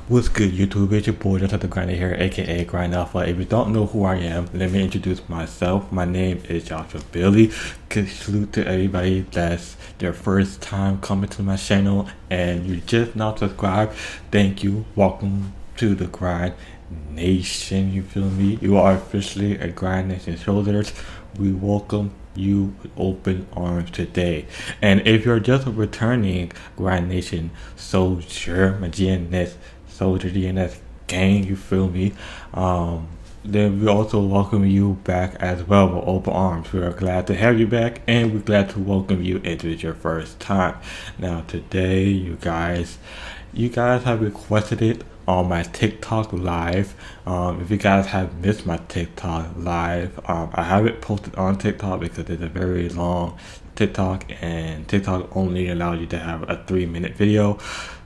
What's good, YouTube? It's your boy, Untitled Grinder here, aka Grind Alpha. If you don't know who I am, let me introduce myself. My name is Joshua Billy. Salute to everybody that's their first time coming to my channel and you just now subscribed. Thank you. Welcome to the Grind Nation. You feel me? You are officially a Grind Nation shoulders. We welcome you with open arms today. And if you're just a returning Grind Nation soldier, my GNS soldier, GNS gang, you feel me? Then we also welcome you back as well with open arms. We are glad to have you back, and we're glad to welcome you into your first time. Now today, you guys have requested it on my TikTok live. If you guys have missed my TikTok live, I have it posted on TikTok because it's a very long TikTok, and TikTok only allows you to have a 3-minute video.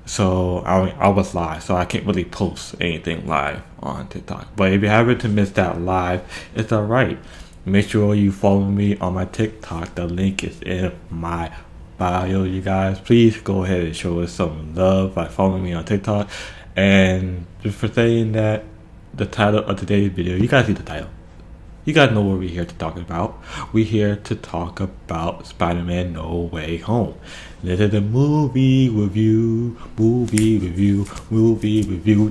So I was live, so I can't really post anything live on TikTok. But if you happen to miss that live, it's alright. Make sure you follow me on my TikTok. The link is in my bio. You guys, please go ahead and show us some love by following me on TikTok. And just for saying that, the title of today's video, you guys see the title. You guys know what we're here to talk about. We're here to talk about Spider-Man No Way Home. This is a movie review. This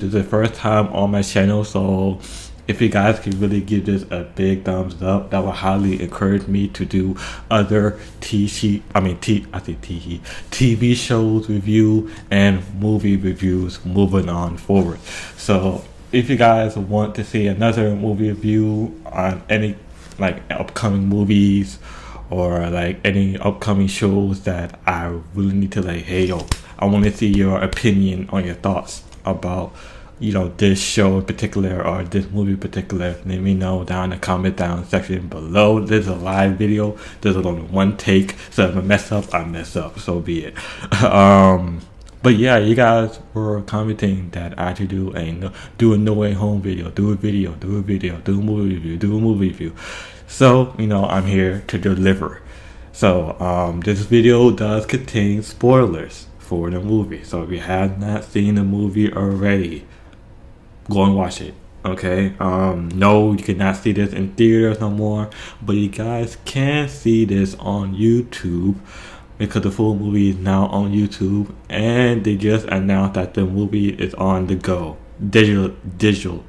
is the first time on my channel, so if you guys could really give this a big thumbs up, that would highly encourage me to do other TV shows review and movie reviews moving on forward. So if you guys want to see another movie review on any like upcoming movies or like any upcoming shows that I really need to I want to see your opinion on your thoughts about this show in particular or this movie in particular. Let me know down in the comment down section below. This is a live video. There's only one take, so if I mess up, I mess up, so be it. But yeah, you guys were commenting that I should do a No Way Home video, do a movie review. So, I'm here to deliver. So, this video does contain spoilers for the movie. So if you have not seen the movie already, go and watch it. Okay? No, you cannot see this in theaters no more, but you guys can see this on YouTube, because the full movie is now on YouTube, and they just announced that the movie is on the go, digitally.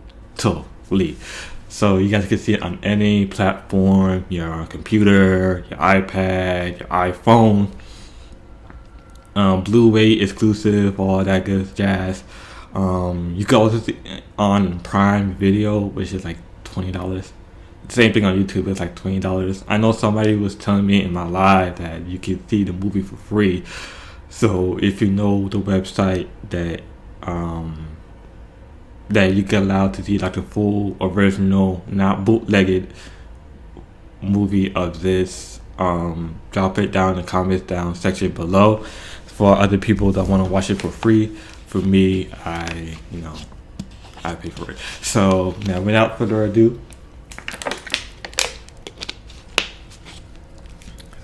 So you guys can see it on any platform, your computer, your iPad, your iPhone, Blu-ray exclusive, all that good jazz. You can also see it on Prime Video, which is like $20. Same thing on YouTube, it's like $20. I know somebody was telling me in my live that you can see the movie for free. So if you know the website that you get allowed to see like the full original, not bootlegged movie of this, drop it down in the comments down section below for other people that want to watch it for free. For me, I pay for it. So now, without further ado,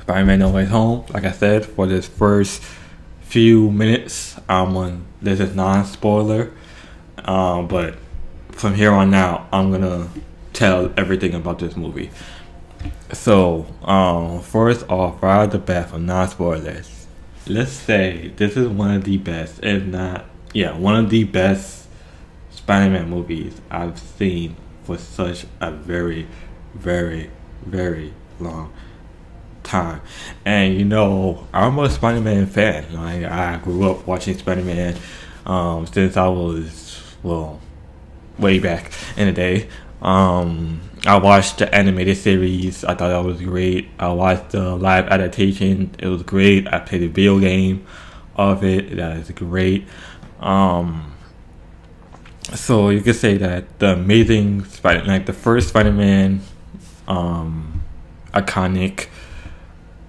Spider-Man No Way Home. Like I said, for this first few minutes, this is non-spoiler, but from here on out, I'm gonna tell everything about this movie. So, first off, right out the bat, for non-spoilers, let's say this is one of the best, if not, one of the best Spider-Man movies I've seen for such a very, very, very long time. And I'm a Spider-Man fan. I grew up watching Spider-Man since I was, way back in the day. I watched the animated series. I thought that was great. I watched the live adaptation. It was great. I played a video game of it. That is great. So you could say that the amazing the first Spider-Man, iconic.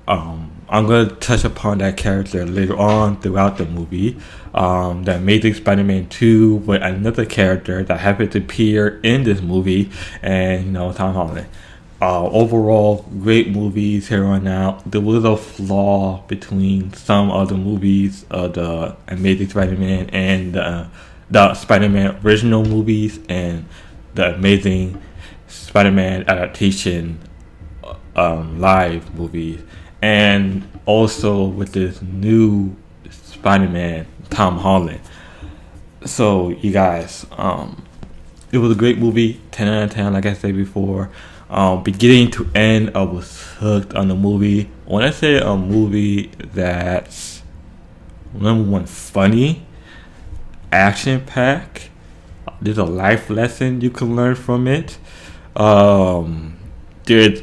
I'm going to touch upon that character later on throughout the movie. The Amazing Spider-Man 2 with another character that happened to appear in this movie, and Tom Holland. Overall, great movies here on out. There was a flaw between some of the movies of the Amazing Spider-Man and the the Spider-Man original movies and the Amazing Spider-Man adaptation live movies, and also with this new Spider-Man Tom Holland. So you guys, it was a great movie, 10 out of 10, like I said before. Beginning to end, I was hooked on the movie. When I say a movie that's number one, funny, action packed, there's a life lesson you can learn from it. There's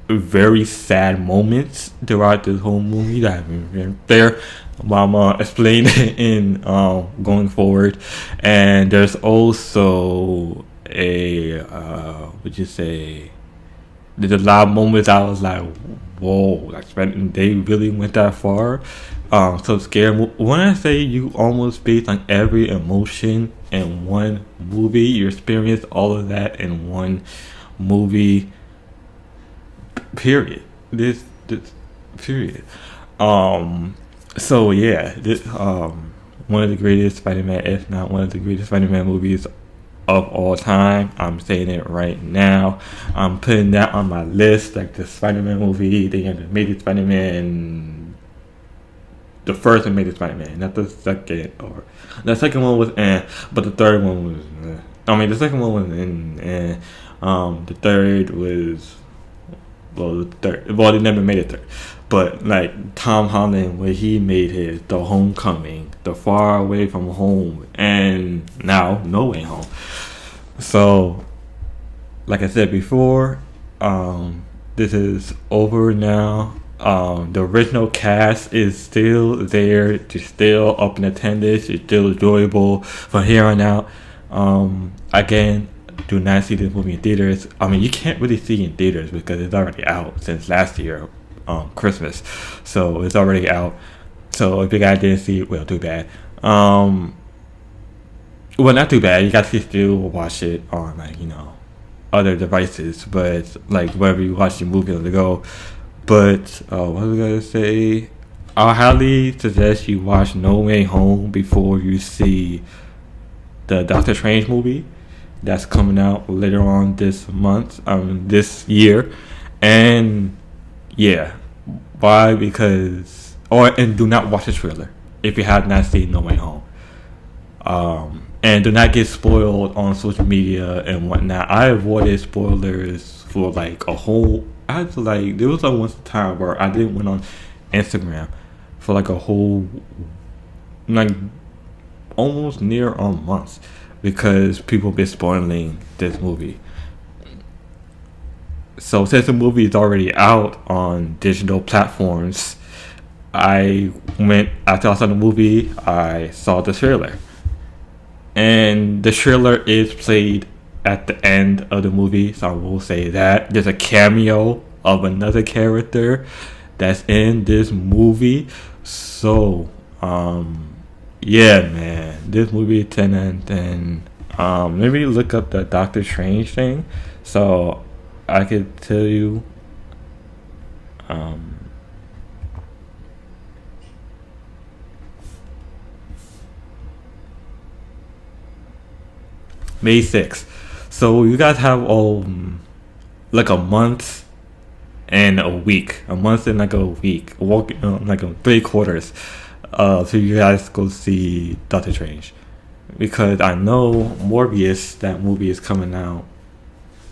very sad moments throughout this whole movie that I've been there. Mama explained in going forward, and there's also a would you say there's a lot of moments I was like, whoa, like they really went that far. So scared. When I say you almost based on every emotion in one movie, you experience all of that in one movie. Period. This period. So yeah, this one of the greatest Spider-Man, if not one of the greatest Spider-Man movies of all time. I'm saying it right now. I'm putting that on my list, like the Spider-Man movie, the Amazing Spider-Man, the first Amazing Spider-Man, not the second. Or the second one was but the third one was. The second one was the third was. Well, they never made it third. But like Tom Holland, when he made his The Homecoming, The Far Away from Home, and now No Way Home. So, like I said before, this is over now. The original cast is still there. It's still up in attendance. It's still enjoyable from here on out. Again, do not see this movie in theaters. You can't really see it in theaters because it's already out since last year, Christmas. So it's already out. So if you guys didn't see it, well, too bad. Well, not too bad. You guys can still watch it on other devices, but like wherever you watch the movie on the go. But what was I gonna say? I highly suggest you watch No Way Home before you see the Doctor Strange movie that's coming out later on this month, this year. And yeah, why? Because and do not watch the trailer if you have not seen No Way Home. And do not get spoiled on social media and whatnot. I avoided spoilers for like a whole. There was once a time where I didn't went on Instagram for like a whole, like almost near a month, because people been spoiling this movie. So since the movie is already out on digital platforms, after I saw the movie, I saw the trailer. And the trailer is played at the end of the movie, so I will say that. There's a cameo of another character that's in this movie. So, yeah, man, this movie 10 and 10. Let me look up the Doctor Strange thing, so I could tell you. May 6th. So you guys have like a month and a week. A month and like a week. Like 3 quarters. So you guys go see Doctor Strange. Because I know Morbius, that movie is coming out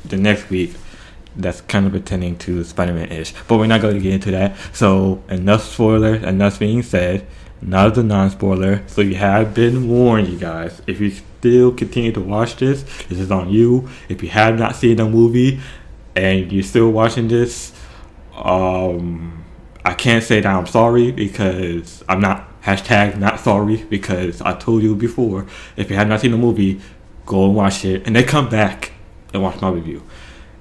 the next week. That's kind of pertaining to Spider-Man-ish. But we're not going to get into that. So enough spoilers, enough being said. Not a non-spoiler. So you have been warned, you guys. If you still continue to watch this is on you. If you have not seen the movie and you're still watching this, I can't say that I'm sorry, because I'm not #not sorry, because I told you before, if you have not seen the movie, go and watch it and then come back and watch my review.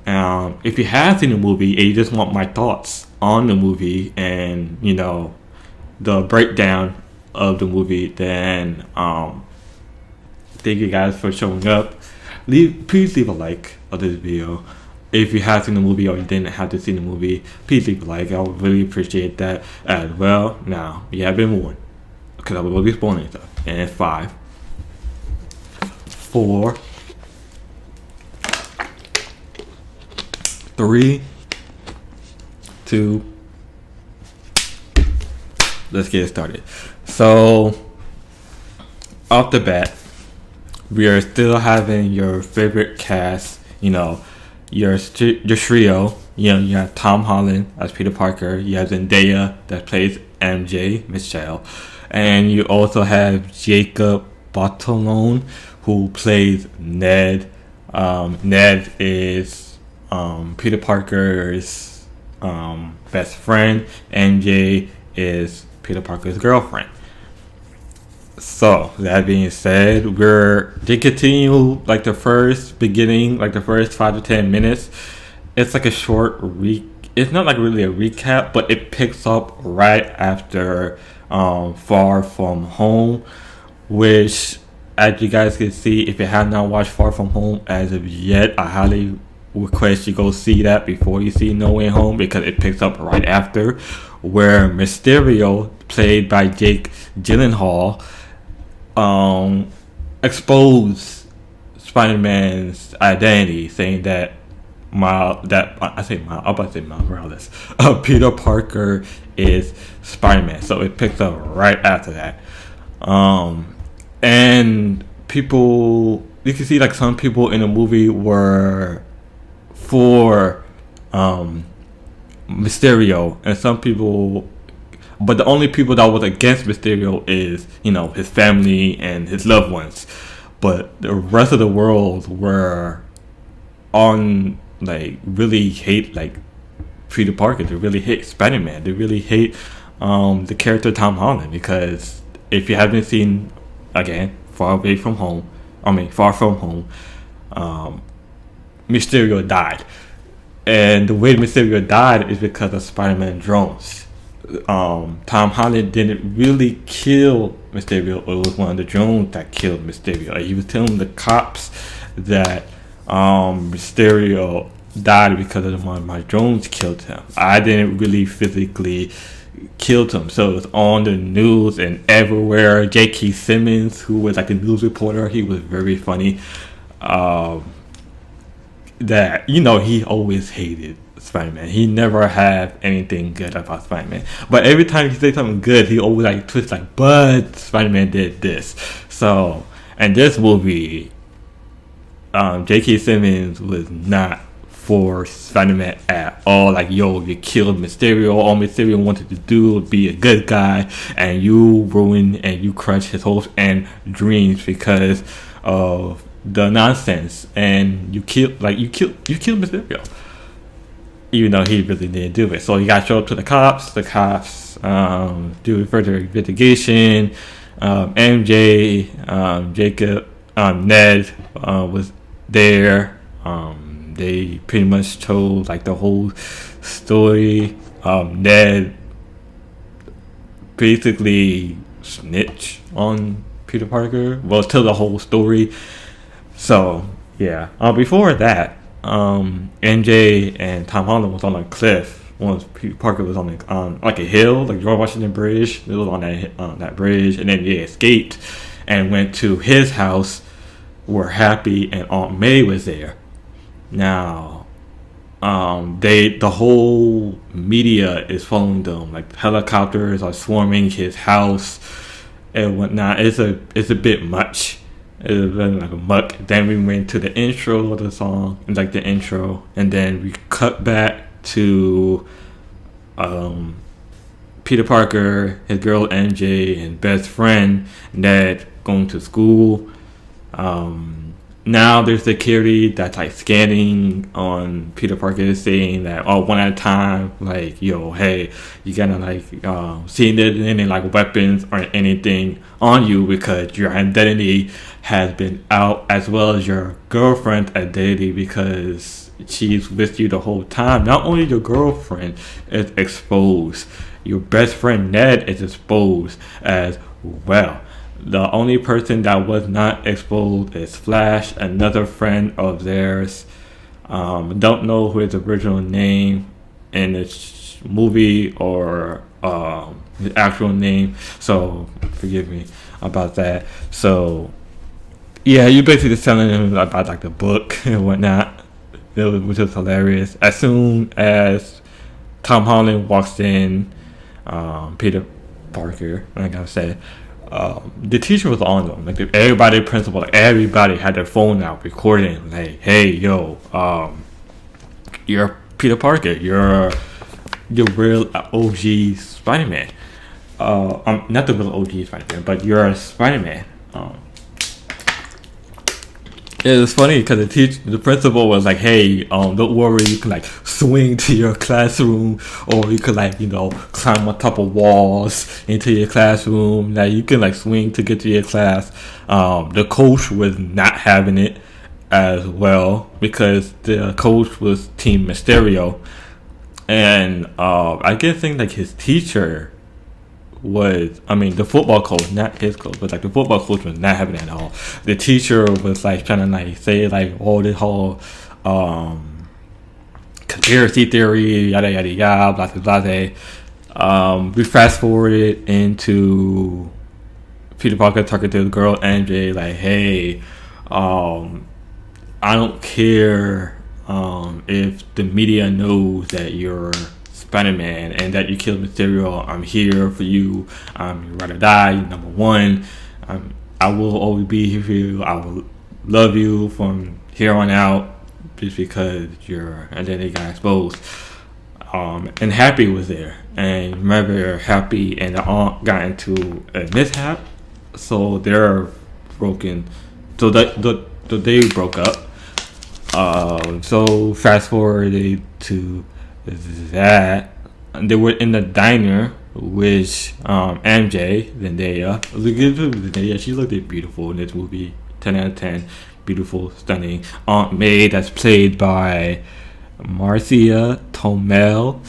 If you have seen the movie and you just want my thoughts on the movie and the breakdown of the movie, then thank you guys for showing up. Please leave a like of this video. If you have seen the movie or you didn't have to see the movie, please leave a like. I would really appreciate that as well. Now, you have been warned, because I will be spoiling stuff. And 5, 4, 3, 2. Let's get started. So, off the bat, we are still having your favorite cast. Your trio. You have Tom Holland as Peter Parker. You have Zendaya that plays MJ, Michelle. And you also have Jacob Batalon, who plays Ned. Ned is Peter Parker's best friend. MJ is Peter Parker's girlfriend. So that being said, they continue like the first 5 to 10 minutes. It's like a short it's not like really a recap, but it picks up right after Far From Home, which, as you guys can see, if you have not watched Far From Home as of yet, I highly request you go see that before you see No Way Home, because it picks up right after, where Mysterio, played by Jake Gyllenhaal, exposed Spider-Man's identity, saying that Peter Parker is Spider-Man. So it picks up right after that. And people, you can see like some people in the movie were for Mysterio, and some people, but the only people that was against Mysterio is, his family and his loved ones. But the rest of the world were on, really hate, Peter Parker. They really hate Spider-Man. They really hate the character Tom Holland, because if you haven't seen, again, Far From Home, Mysterio died. And the way Mysterio died is because of Spider-Man drones. Tom Holland didn't really kill Mysterio. It was one of the drones that killed Mysterio. He was telling the cops that Mysterio died because of one of my drones killed him. I didn't really physically kill him. So it was on the news and everywhere. J.K. Simmons, who was like a news reporter, he was very funny. That he always hated Spider-Man. He never had anything good about Spider-Man. But every time he said something good, he always twist but Spider-Man did this. So, in this movie, J.K. Simmons was not for Spider-Man at all. You killed Mysterio. All Mysterio wanted to do was be a good guy, and you ruined and you crushed his hopes and dreams because of the nonsense. And you killed Mysterio, even though he really didn't do it. So you got to show up to the cops. The cops do further investigation. MJ, Jacob, Ned was there. They pretty much told the whole story. Ned basically snitched on Peter Parker. Well, tell the whole story. So yeah. Before that, MJ and Tom Holland was on a cliff. Once Peter Parker was on a hill, George Washington Bridge. They was on that bridge, and then they escaped and went to his house, where Happy and Aunt May was there. Now, the whole media is following them. Helicopters are swarming his house and whatnot. It's a bit much. It's been like a muck. Then we went to the intro of the song, and the intro, and then we cut back to Peter Parker, his girl MJ, and best friend Ned going to school. Now there's security that's scanning on Peter Parker, saying that one at a time, hey, you gotta see there's any weapons or anything on you, because your identity has been out, as well as your girlfriend's identity, because she's with you the whole time. Not only your girlfriend is exposed, your best friend Ned is exposed as well. The only person that was not exposed is Flash, another friend of theirs. Don't know who his original name in this movie or his actual name, so forgive me about that. So Yeah, you basically just telling him about like the book and whatnot, which was hilarious. As soon as Tom Holland walks in, Peter Parker, like I said, the teacher was on them. Like everybody, principal, like everybody had their phone out recording. Like, hey, yo, you're Peter Parker. You're real OG Spider-Man. Not the real OG Spider-Man, but you're a Spider-Man. It was funny because the principal was like, "Hey, don't worry. You can like swing to your classroom, or you could like climb on top of walls into your classroom. Like you can like swing to get to your class." The coach was not having it as well because the coach was Team Mysterio, and I guess think like his teacher was, I mean, the football coach, not his coach, but like the football coach was not having it at all. The teacher was like trying to like say like all this whole conspiracy theory, yada yada yada, blah blah blah. We fast forwarded into Peter Parker talking to the girl MJ like, hey, I don't care if the media knows that you're Spider-Man and that you killed Mysterio. I'm here for you. You ride or die. You're number one. I will always be here for you. I will love you from here on out just because you're. And then they got exposed. And Happy was there. And remember, Happy and the aunt got into a mishap. So they're broken. So they broke up. So fast forward to that, they were in the diner with MJ, Zendaya. She looked beautiful in this movie. 10 out of 10. Beautiful, stunning. Aunt May, that's played by Marcia Tomei,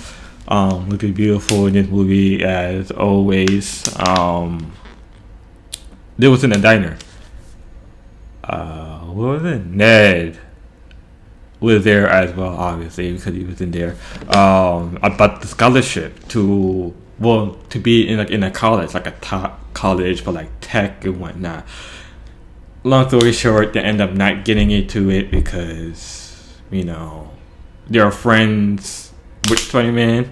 looked beautiful in this movie as always. They was in the diner. What was it? Ned was there as well, obviously, because he was in there. About the scholarship to be in a college, like a top college for like tech and whatnot. Long story short, they end up not getting into it because they're friends with Spider-Man,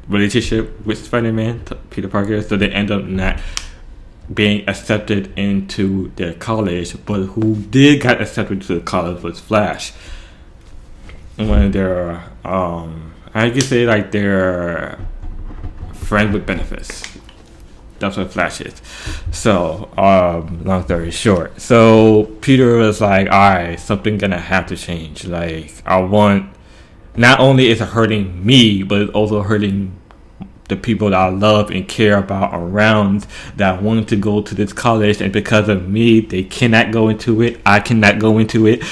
relationship with Spider-Man, Peter Parker, so they end up not being accepted into their college. But who did get accepted to the college was Flash. When they're I could say like they're friends with benefits. That's what Flash is. So long story short, so Peter was like, alright, something gonna have to change. Like I want, not only is it hurting me, but it's also hurting the people that I love and care about around that wanted to go to this college, and because of me they cannot go into it. I cannot go into it.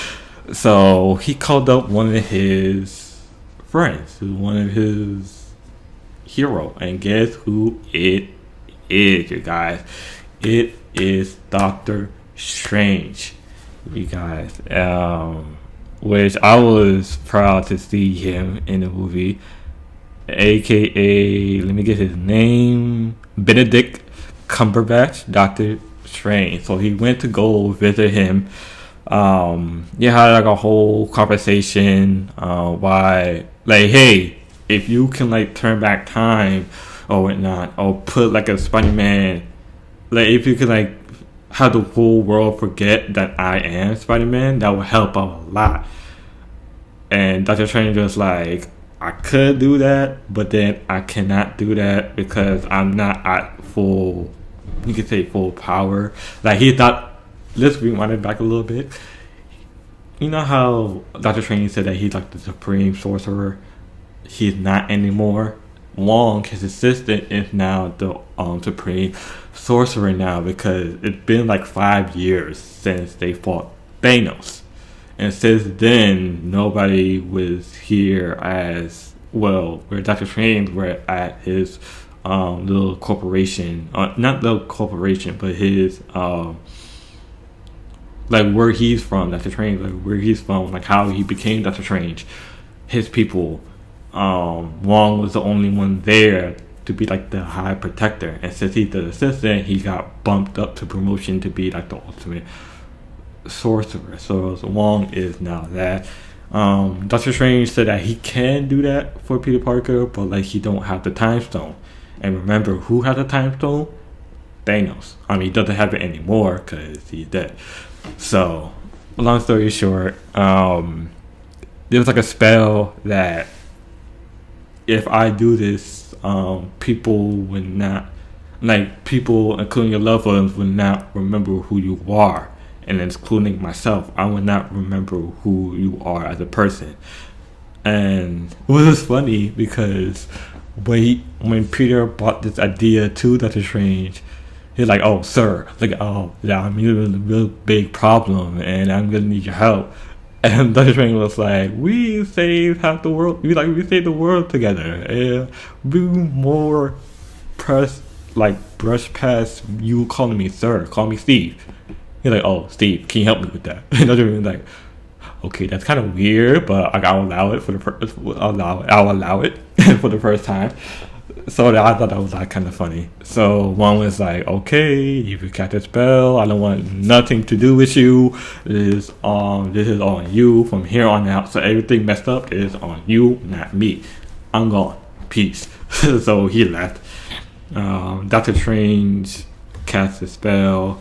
So he called up one of his friends, one of his hero, and guess who it is, you guys? It is Doctor Strange, you guys. Which I was proud to see him in the movie, aka, let me get his name, Benedict Cumberbatch, Doctor Strange. So he went to go visit him. Had like a whole conversation why, like, hey, if you can like turn back time or whatnot, or put like a Spider-Man, like if you could like have the whole world forget that I am Spider-Man, that would help out a lot. And Doctor Strange was like, I could do that, but then I cannot do that because I'm not at full, you could say full power. Like he thought, let's rewind it back a little bit. You know how Doctor Strange said that he's like the supreme sorcerer? He's not anymore. Wong, his assistant, is now the supreme sorcerer now, because it's been like 5 years since they fought Thanos. And since then, nobody was here as well, where Doctor Strange were at his little corporation. Not little corporation, but his like where he's from, Doctor Strange, like where he's from, like how he became Doctor Strange, his people. Wong was the only one there to be like the high protector, and since he's the assistant, he got bumped up to promotion to be like the ultimate sorcerer. So Wong is now that. Doctor Strange said that he can do that for Peter Parker, but like he don't have the time stone. And remember, who has the time stone? Thanos. I mean, he doesn't have it anymore because he's dead. So, long story short, there was like a spell that if I do this, people would not, like people, including your loved ones, would not remember who you are, and including myself, I would not remember who you are as a person. And it was funny because when Peter brought this idea to Doctor Strange, he's like, "Oh, sir, like, oh, yeah, I'm in a real big problem, and I'm gonna need your help." And Doctor Strange was like, "We saved half the world. We saved the world together, and we more brush past you calling me sir. Call me Steve." He's like, "Oh, Steve, can you help me with that?" And Doctor Strange was like, "Okay, that's kind of weird, but like, I'll allow it for the I'll allow it for the first time." So I thought that was like kind of funny. So one was like, "Okay, you got the spell. I don't want nothing to do with you. This is on you from here on out. So everything messed up is on you, not me. I'm gone. Peace." So he left. Doctor Strange cast the spell,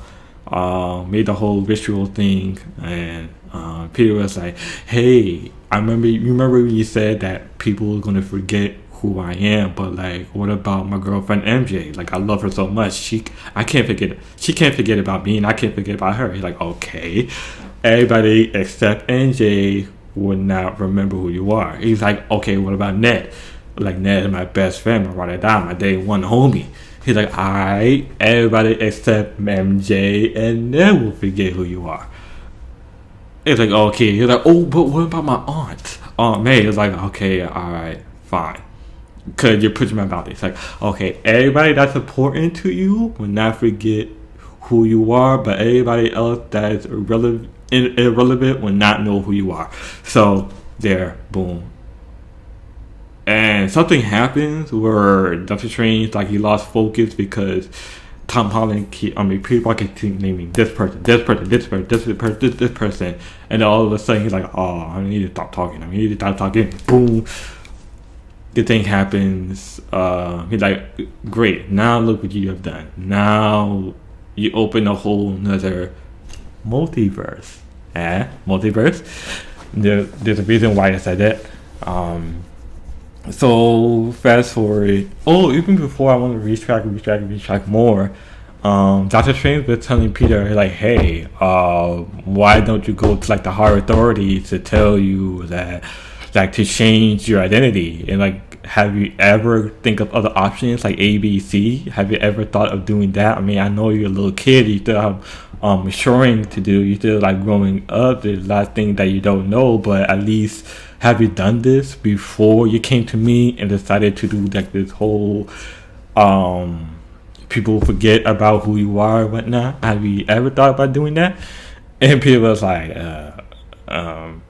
made the whole ritual thing, and Peter was like, "Hey, you remember when you said that people were gonna forget who I am, but like, what about my girlfriend MJ? Like, I love her so much. She can't forget about me, and I can't forget about her." He's like, "Okay, everybody except MJ would not remember who you are." He's like, "Okay, what about Ned? Like, Ned is my best friend, my ride or die, my day one homie." He's like, "Alright, everybody except MJ and Ned will forget who you are." It's like, "Okay." He's like, "Oh, but what about my Aunt May?" It's like, "Okay, alright, fine." Because you're pushing my boundaries. It's like, "Okay, everybody that's important to you will not forget who you are, but everybody else that is irrelevant will not know who you are." So, there, boom. And something happens where Doctor Strange, like, he lost focus because Tom Holland, Peter Parker keep naming this person, and then all of a sudden he's like, "Oh, I need to stop talking." Boom. The thing happens. He's like, "Great, now look what you have done. Now you open a whole nother multiverse." Multiverse. There's a reason why I said that. So fast forward. Oh, even before I want to retrack more. Doctor Strange was telling Peter, like, "Hey, why don't you go to like the higher authority to tell you that, like, to change your identity? And like, have you ever think of other options like A, B, C? Have you ever thought of doing that? I mean, I know you're a little kid. You still have maturing to do. You still like growing up. There's a lot of things that you don't know, but at least have you done this before you came to me and decided to do like this whole people forget about who you are and whatnot? Have you ever thought about doing that?" And Peter was like, I'm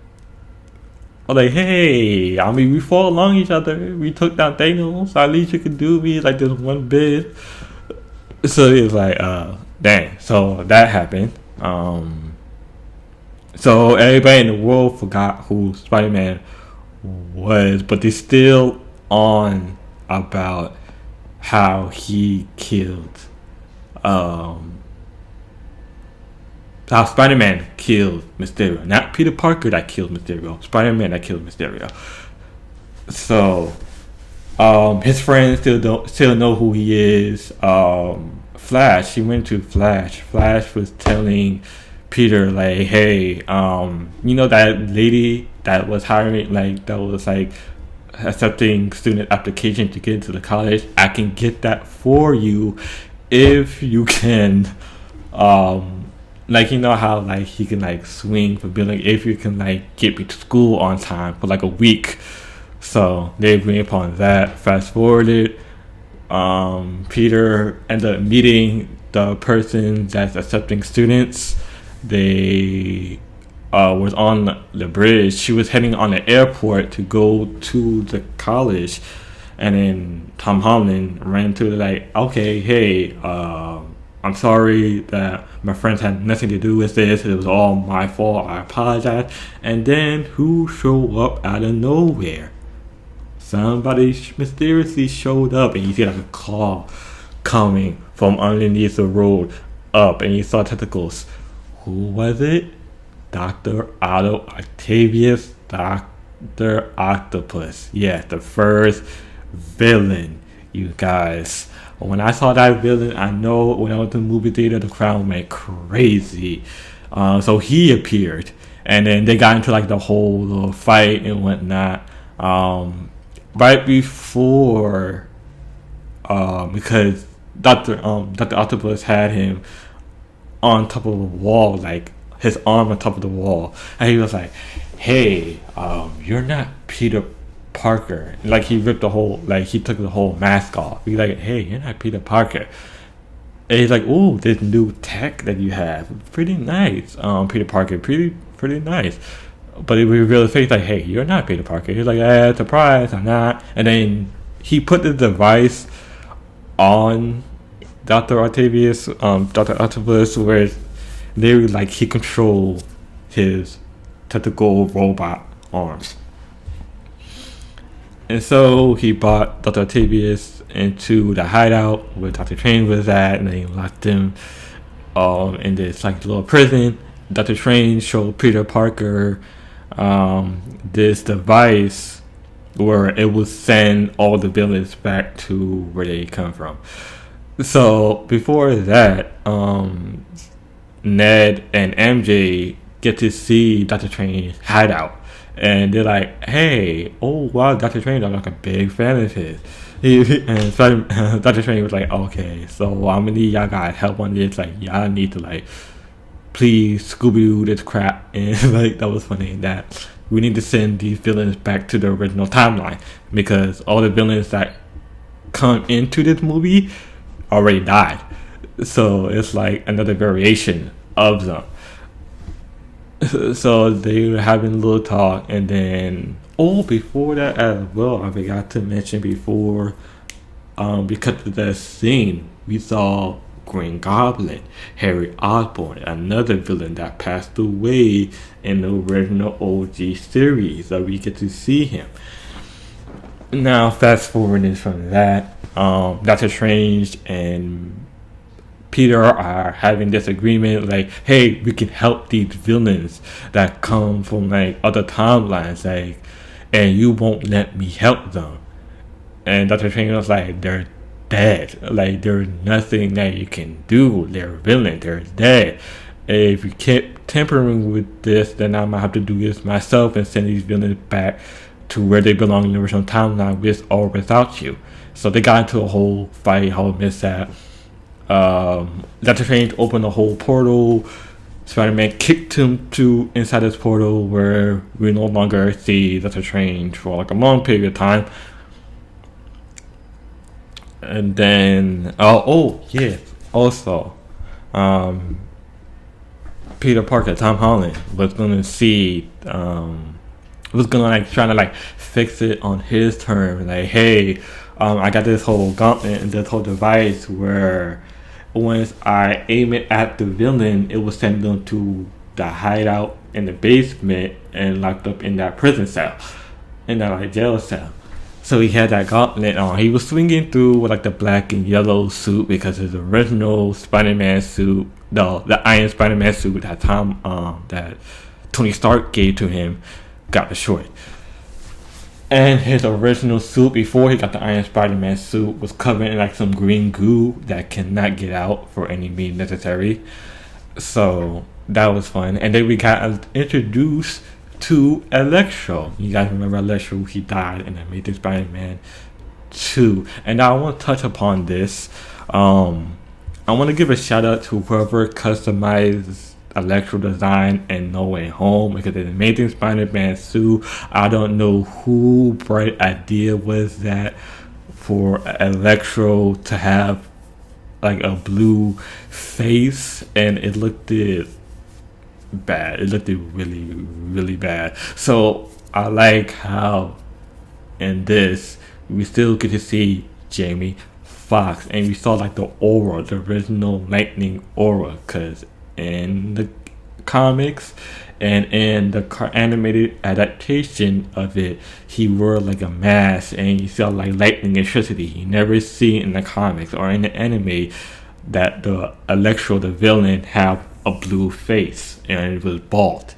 like, "Hey, I mean, we fought along each other. We took down Thanos. So at least you could do me like this one bit." So he was like, dang. So that happened. So everybody in the world forgot who Spider-Man was, but they're still on about how he killed, how Spider-Man killed Mysterio. Not Peter Parker that killed Mysterio. Spider-Man that killed Mysterio. So, his friends still know who he is. Flash, he went to Flash. Flash was telling Peter, like, "Hey, you know that lady that was hiring, like, that was like accepting student application to get into the college? I can get that for you if you can, like, you know how like he can like swing for billing, if you can like get me to school on time for like a week." So they agree upon that. Fast forwarded, Peter ended up meeting the person that's accepting students. They was on the bridge. She was heading on the airport to go to the college, and then Tom Holland ran to like, "Okay, hey, I'm sorry that my friends had nothing to do with this. It was all my fault. I apologize. And then who showed up out of nowhere? Somebody mysteriously showed up, and you see like a claw coming from underneath the road up, and you saw tentacles. Who was it? Dr. Otto Octavius, Dr. Octopus. Yes, the first villain, you guys. When I saw that villain, I know when I went to the movie theater, the crowd went crazy. So he appeared, and then they got into like the whole little fight and whatnot. Right before, because Dr. Octopus had him on top of a wall, like his arm on top of the wall, and he was like, "Hey, you're not Peter Parker." Like he ripped the whole, like he took the whole mask off. He's like, "Hey, you're not Peter Parker." And he's like, "Ooh, this new tech that you have, pretty nice, Peter Parker, pretty nice." But it revealed his face, like, "Hey, you're not Peter Parker." He's like, "Surprise, I'm not." And then he put the device on Dr. Octavius, Dr. Octopus, where they were like he controlled his tentacle robot arms. And so he brought Dr. Octavius into the hideout where Dr. Strange was at, and then he locked him in this like little prison. Dr. Strange showed Peter Parker this device where it would send all the villains back to where they come from. So before that, Ned and MJ get to see Dr. Strange's hideout, and they're like, "Hey, oh wow, Dr. Strange, I'm like a big fan of his." And Dr. Strange was like, "Okay, so I'm gonna need y'all guys help on this. Like, y'all need to like, please Scooby-Doo this crap." And like that was funny that we need to send these villains back to the original timeline because all the villains that come into this movie already died. So it's like another variation of them. So they were having a little talk, and then before that as well, I forgot to mention before, because of that scene, we saw Green Goblin, Harry Osborn, another villain that passed away in the original OG series, so we get to see him. Now, fast forwarding from that, Doctor Strange and Peter are having this agreement, like, "Hey, we can help these villains that come from like other timelines, like, and you won't let me help them." And Doctor Strange was like, "They're dead. Like, there's nothing that you can do. They're villains. They're dead. If you keep tampering with this, then I might have to do this myself and send these villains back to where they belong in the original timeline, with or without you." So they got into a whole fight, whole mishap. Doctor Strange opened a whole portal. Spider-Man kicked him to inside this portal where we no longer see Doctor Strange for like a long period of time. And then also Peter Parker, Tom Holland was gonna see was gonna like trying to like fix it on his terms, like, "Hey, I got this whole gauntlet and this whole device where once I aim it at the villain, it will send them to the hideout in the basement and locked up in that prison cell, in that like jail cell." So he had that gauntlet on. He was swinging through with like the black and yellow suit because his original Spider-Man suit, the Iron Spider-Man suit that that Tony Stark gave to him, got destroyed. And his original suit before he got the Iron Spider-Man suit was covered in like some green goo that cannot get out for any means necessary. So that was fun. And then we got introduced to Electro. You guys remember Electro? He died in Amazing Spider-Man 2. And now I want to touch upon this. I want to give a shout out to whoever customized Electro Design and No Way Home, because in Amazing Spider-Man 2, I don't know who bright idea was that for Electro to have like a blue face, and it looked bad. It looked really, really bad. So I like how in this we still get to see Jamie Fox, and we saw like the aura, the original lightning aura, because in the comics and in the animated adaptation of it, he wore like a mask and you saw like lightning electricity. You never see in the comics or in the anime that the Electro, the villain, have a blue face and it was bald.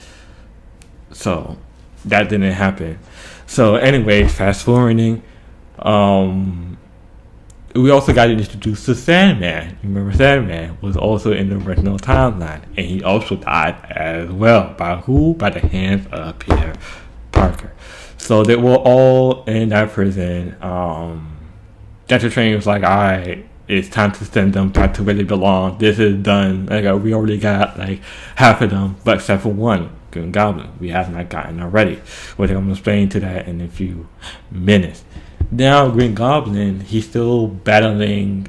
So that didn't happen. So anyway, fast forwarding, we also got introduced to Sandman. You remember Sandman was also in the original timeline, and he also died as well. By who? By the hands of Peter Parker. So they were all in that prison. Dr. Strange was like, alright, it's time to send them back to where they belong. This is done. Like we already got like half of them, but except for one, Green Goblin. We have not gotten already. Which I'm gonna explain to that in a few minutes. Now Green Goblin, he's still battling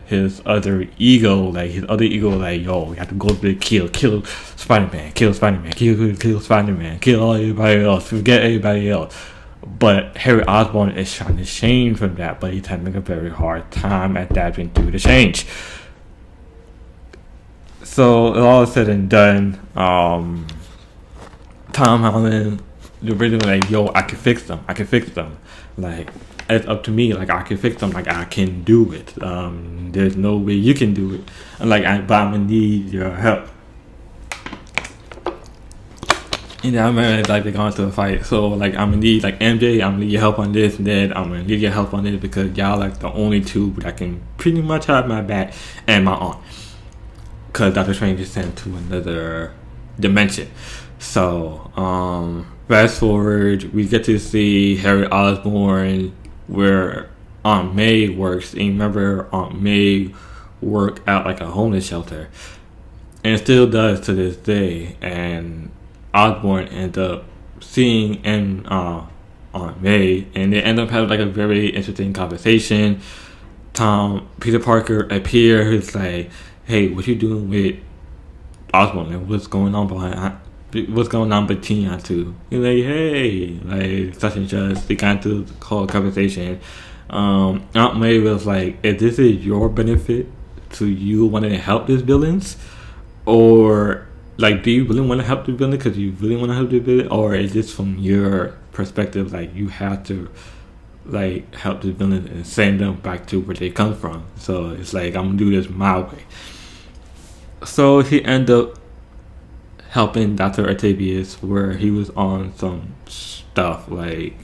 his other ego, like yo, we have to go to kill Spider-Man, kill Spider-Man, kill all everybody else, forget everybody else. But Harry Osborn is trying to change from that, but he's having a very hard time adapting to the change. So all said and done, Tom Holland, the original, like, yo, I can fix them. Like, it's up to me. Like, I can fix them. Like, I can do it. There's no way you can do it. And like, but I'm gonna need your help. You know, I remember like they're going through a fight. So like, I'm gonna need like MJ. I'm gonna need your help on this, and then I'm gonna need your help on this because y'all like the only two that can pretty much have my back and my arm. Cause Doctor Strange is sent to another dimension. So, fast forward, we get to see Harry Osborn where Aunt May works. And you remember Aunt May worked out like a homeless shelter, and still does to this day. And Osborn ends up seeing Aunt May, and they end up having like a very interesting conversation. Peter Parker appears, like, hey, what you doing with Osborn? And what's going on between you two? He's like, hey, like such and such. They got into the whole conversation. Aunt May was like, if this is your benefit to you wanting to help these villains, or like, do you really want to help the villain because you really want to help the villain, or is this from your perspective, like you have to like help the villain and send them back to where they come from? So it's like, I'm gonna do this my way. So he ended up helping Dr. Octavius where he was on some stuff, like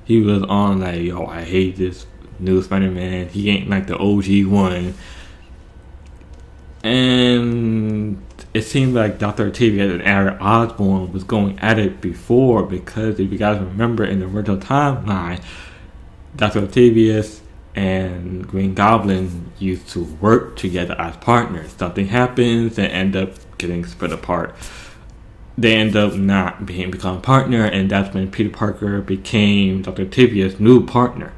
he was on like, yo, I hate this new Spider-Man, he ain't like the OG one. And it seemed like Dr. Octavius and Harry Osborn was going at it before, because if you guys remember in the original timeline, Dr. Octavius and Green Goblin used to work together as partners. Something happens and end up getting split apart. They end up not become a partner, and that's when Peter Parker became Dr. Octavius' new partner.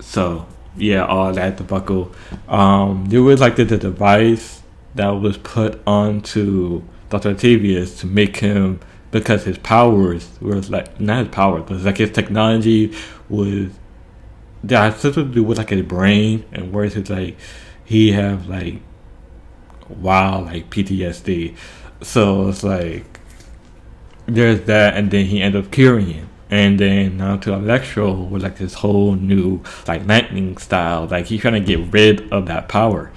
So yeah, all that debacle. There was like the device that was put onto Dr. Octavius to make him, because his powers was like, not his powers, but like his technology was that had something to do with like his brain, and whereas it's like he have like wild like PTSD. So it's like there's that, and then he ended up curing him. And then now to Electro with like this whole new like lightning style. Like he's trying to get rid of that power,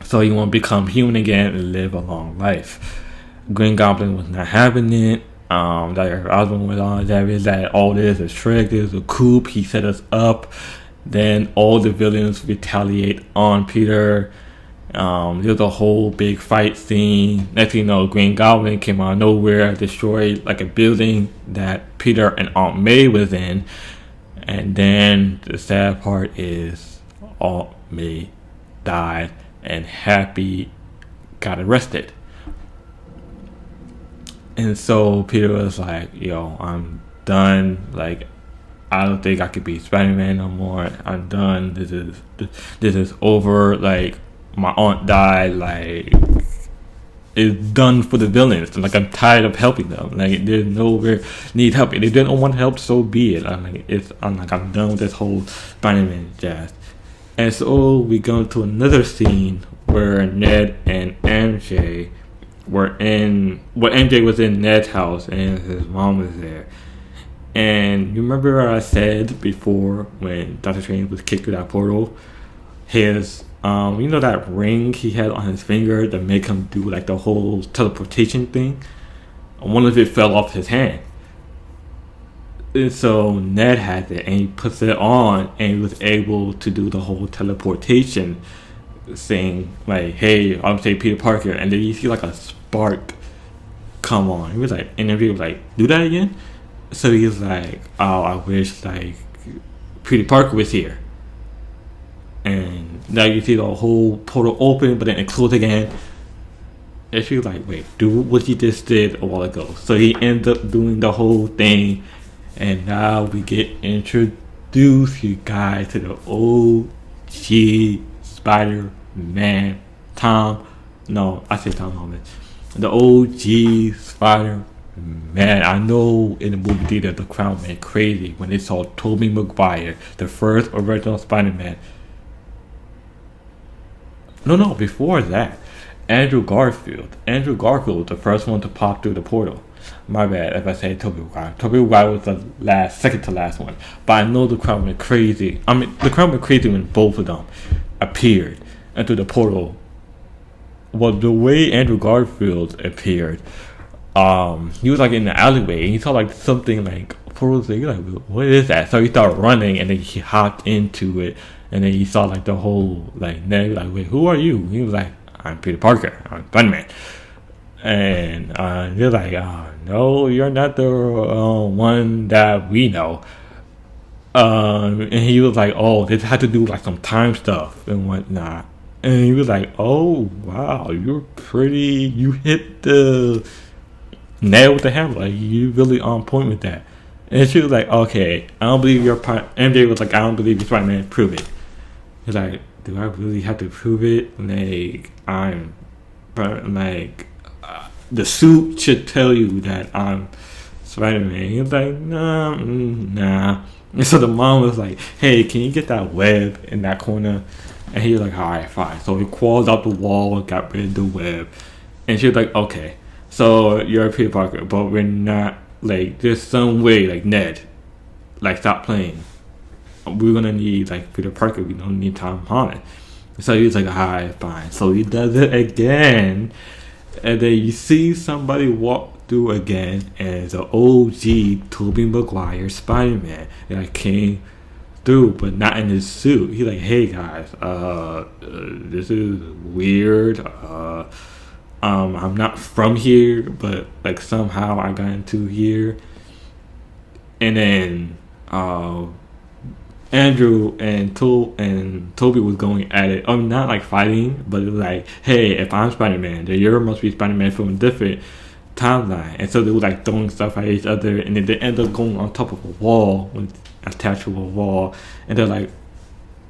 so he won't become human again and live a long life. Green Goblin was not having it. That Osborn was on that is that all this is a trick, this is a coup, he set us up. Then all the villains retaliate on Peter. There's a whole big fight scene. Next thing you know, Green Goblin came out of nowhere, destroyed like a building that Peter and Aunt May was in. And then the sad part is Aunt May died and Happy got arrested. And so Peter was like, yo, I'm done. Like, I don't think I could be Spider-Man no more. I'm done. This is over. Like, my aunt died. Like, is done for the villains. Like, I'm tired of helping them. Like, there's nowhere need help. If they didn't want help, so be it. I'm done with this whole Spider-Man jazz. And so we go to another scene where Ned and MJ were in. Well, MJ was in Ned's house and his mom was there. And you remember what I said before when Doctor Strange was kicked through that portal? His you know that ring he had on his finger that make him do like the whole teleportation thing? One of it fell off his hand. And so Ned had it and he puts it on and he was able to do the whole teleportation thing. Like, hey, I'm say Peter Parker, and then you see like a spark come on. He was like, and then he was like, do that again? So he's like, oh, I wish like Peter Parker was here. And now you see the whole portal open, but then it closed again. And she's like, wait, do what he just did a while ago. So he ends up doing the whole thing. And now we get introduced, you guys, to the OG Spider-Man Tom Holland. The OG Spider-Man. I know in the movie theater the crowd went crazy when they saw Tobey Maguire, the first original Spider-Man. No, before that, Andrew Garfield, the first one to pop through the portal. My bad if I say Tobey Maguire. Tobey Maguire was the second to last one. But I know the crowd went crazy. I mean, the crowd went crazy when both of them appeared into the portal. Well, the way Andrew Garfield appeared, he was like in the alleyway and he saw like something like portals. He's like, what is that? So he started running and then he hopped into it. And then he saw like the whole like Ned, like, wait, who are you? He was like, I'm Peter Parker, I'm Spider-Man. And they're like, no, you're not the one that we know. And he was like, oh, this had to do like some time stuff and whatnot. And he was like, oh, wow, you hit the nail with the hammer. Like, you really on point with that. And she was like, okay, I don't believe you're MJ was like, I don't believe you're Spider-Man, prove it. He's like, do I really have to prove it? Like, the suit should tell you that I'm Spider-Man. He's like, nah. And so the mom was like, hey, can you get that web in that corner? And he was like, alright, fine. So he crawled out the wall and got rid of the web. And she was like, okay, so you're Peter Parker, but we're not, like, there's some way, like, Ned, like, stop playing. We're gonna need like Peter Parker. We don't need Tom Holland. So he's like, alright, fine. So he does it again, and then you see somebody walk through again, and it's an OG Tobey Maguire Spider-Man that came through, but not in his suit. He's like, hey guys, this is weird. I'm not from here, but like somehow I got into here, and then Andrew and Toby was going at it. Not like fighting, but it was like, hey, if I'm Spider-Man, then you must be Spider-Man from a different timeline. And so they were like throwing stuff at each other, and then they end up going on top of a wall, attached to a wall. And they're like,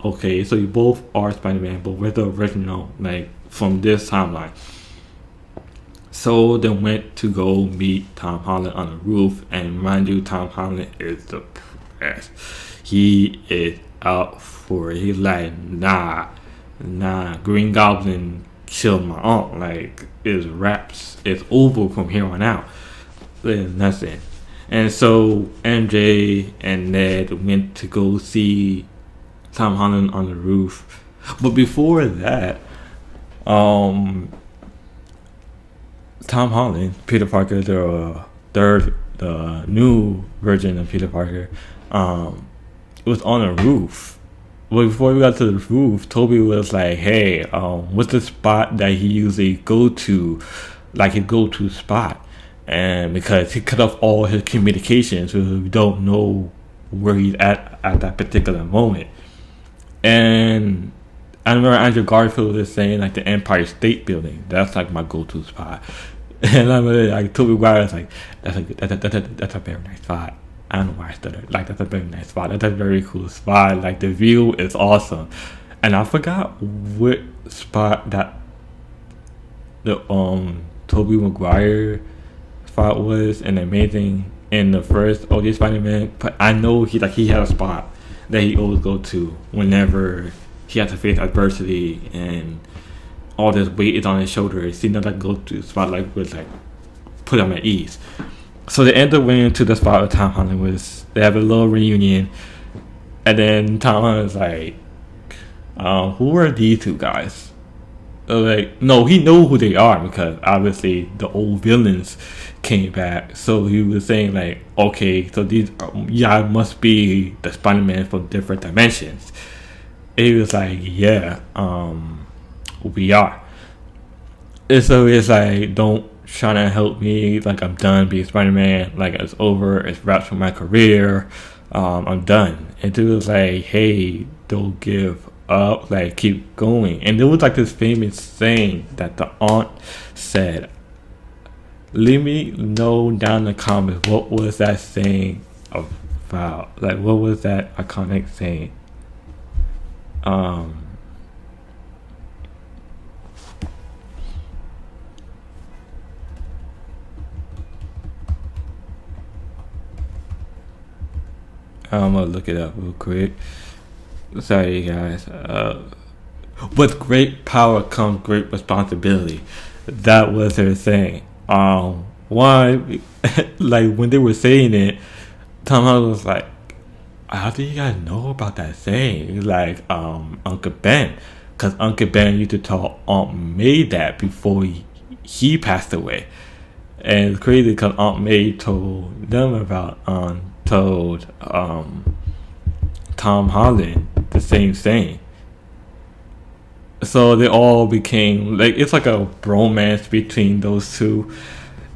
okay, so you both are Spider-Man, but we're the original, like, from this timeline. So they went to go meet Tom Holland on the roof, and mind you, Tom Holland is the best. He is out for it. He's like, nah, Green Goblin killed my aunt. Like, it's wraps. It's over from here on out. There's nothing. And so MJ and Ned went to go see Tom Holland on the roof. But before that, Tom Holland, Peter Parker, the new version of Peter Parker, was on a roof. Well, before we got to the roof, Toby was like, hey, what's the spot that he usually go to, like his go-to spot? And because he cut off all his communications, so we don't know where he's at that particular moment. And I remember Andrew Garfield was saying like the Empire State Building. That's like my go-to spot. And I remember like Toby Maguire was like, that's a very nice spot. I don't know why I stuttered. Like, that's a very nice spot. That's a very cool spot. Like, the view is awesome. And I forgot what spot that the Tobey Maguire spot was and amazing in the first OG Spider-Man, but I know he had a spot that he always go to whenever he has to face adversity and all this weight is on his shoulders. He never go to spot like was like put him at ease. So they end up winning to the spot with Tom Holland. Was they have a little reunion, and then Tom Holland's like, "Who are these two guys?" Like, no, he know who they are because obviously the old villains came back. So he was saying like, okay, so these must be the Spider-Man from different dimensions. And he was like, yeah, we are. And so it's like, don't try to help me. Like, I'm done being Spider-Man. Like, it's over. It's wrapped for my career. I'm done. And it was like, hey, don't give up, like keep going. And there was like this famous saying that the aunt said. Let me know down in the comments what was that saying about. Like, what was that iconic saying? I'm gonna look it up real quick. Sorry, guys. With great power comes great responsibility. That was her saying. Why? Like when they were saying it, Tom Holland was like, "How do you guys know about that saying?" Like, Uncle Ben, because Uncle Ben used to tell Aunt May that before he passed away, and it's crazy because Aunt May told them about told Tom Holland the same thing. So they all became like, it's like a bromance between those two.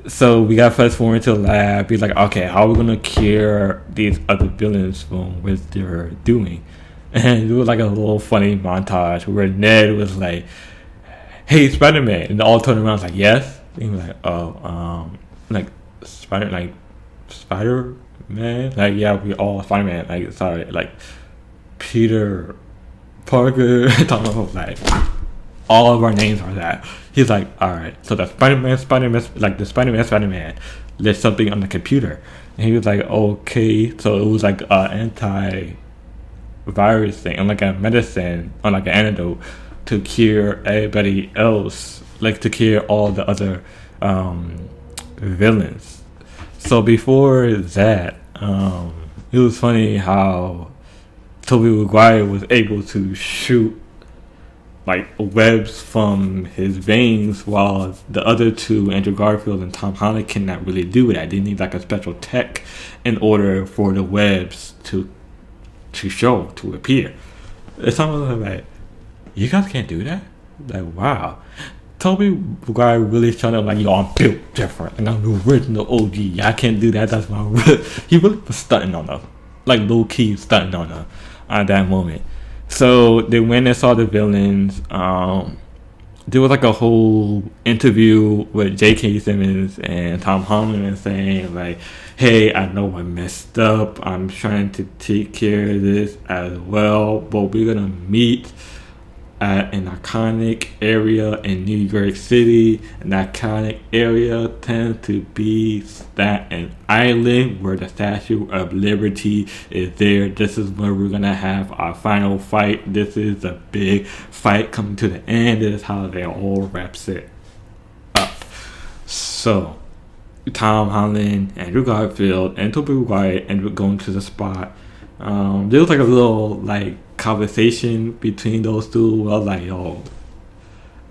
So we got fast forward to the lab. He's like, okay, how are we gonna cure these other villains from what they're doing? And it was like a little funny montage where Ned was like, "Hey, Spider-Man," and they all turned around like, "Yes." And he was like, "Oh, like Spider-Man, like yeah, we all Spider-Man, like sorry, like Peter Parker." Tom was like, all of our names are that. He's like, all right, so the Spider-Man, like the Spider-Man, there's something on the computer. And he was like, okay, so it was like an antivirus thing, and like a medicine, or like an antidote to cure everybody else, like to cure all the other villains. So before that, it was funny how Tobey Maguire was able to shoot like webs from his veins, while the other two, Andrew Garfield and Tom Holland, cannot really do that. They need like a special tech in order for the webs to appear. It's almost like, you guys can't do that? Like, wow. Tobey Maguire really showed up like, yo, I'm built different and I'm the original OG. I can't do that. That's my he really was stunting on them, like low key stunting on them at that moment. So they went and saw the villains. There was like a whole interview with J.K. Simmons and Tom Holland saying like, hey, I know I messed up. I'm trying to take care of this as well, but we're gonna meet at an iconic area in New York City. An iconic area tends to be Staten Island, where the Statue of Liberty is there. This is where we're gonna have our final fight. This is a big fight coming to the end. This is how they all wraps it up. So Tom Holland, Andrew Garfield, and Tobey Maguire ended up going to the spot. There was like a little like conversation between those two. I was like, yo,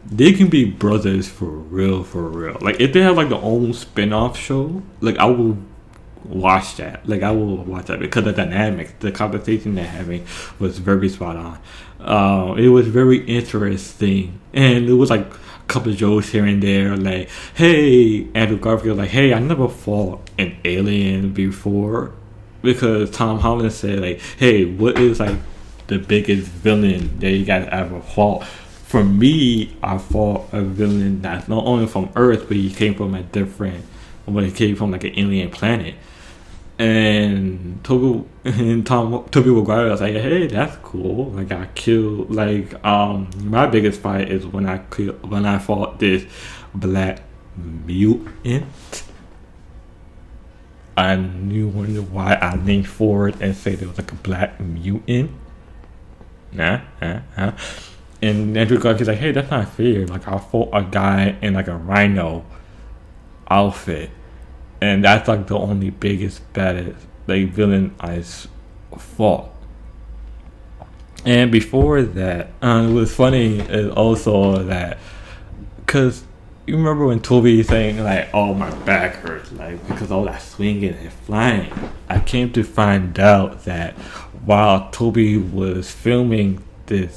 they can be brothers for real, for real. Like if they have like their own spin-off show, like I will watch that. Like I will watch that because the dynamics, the conversation they're having was very spot on. It was very interesting, and it was like a couple of jokes here and there. Like, hey, Andrew Garfield, like, hey, I never fought an alien before, because Tom Holland said like, hey, what is like the biggest villain that you guys ever fought? For me, I fought a villain that's not only from Earth, but he came from a different, but he came from like an alien planet. And Tobey Maguire was like, hey, that's cool. Like I killed my biggest fight is when I fought this black mutant. I knew wonder why I leaned forward and said it was like a black mutant. And Andrew Garfield's like, hey, that's not fair. Like, I fought a guy in like a rhino outfit, and that's like the only biggest, baddest like villain I fought. And before that, it was funny is also that because you remember when Toby saying like, "Oh, my back hurts," like because all that swinging and flying. I came to find out that while Toby was filming the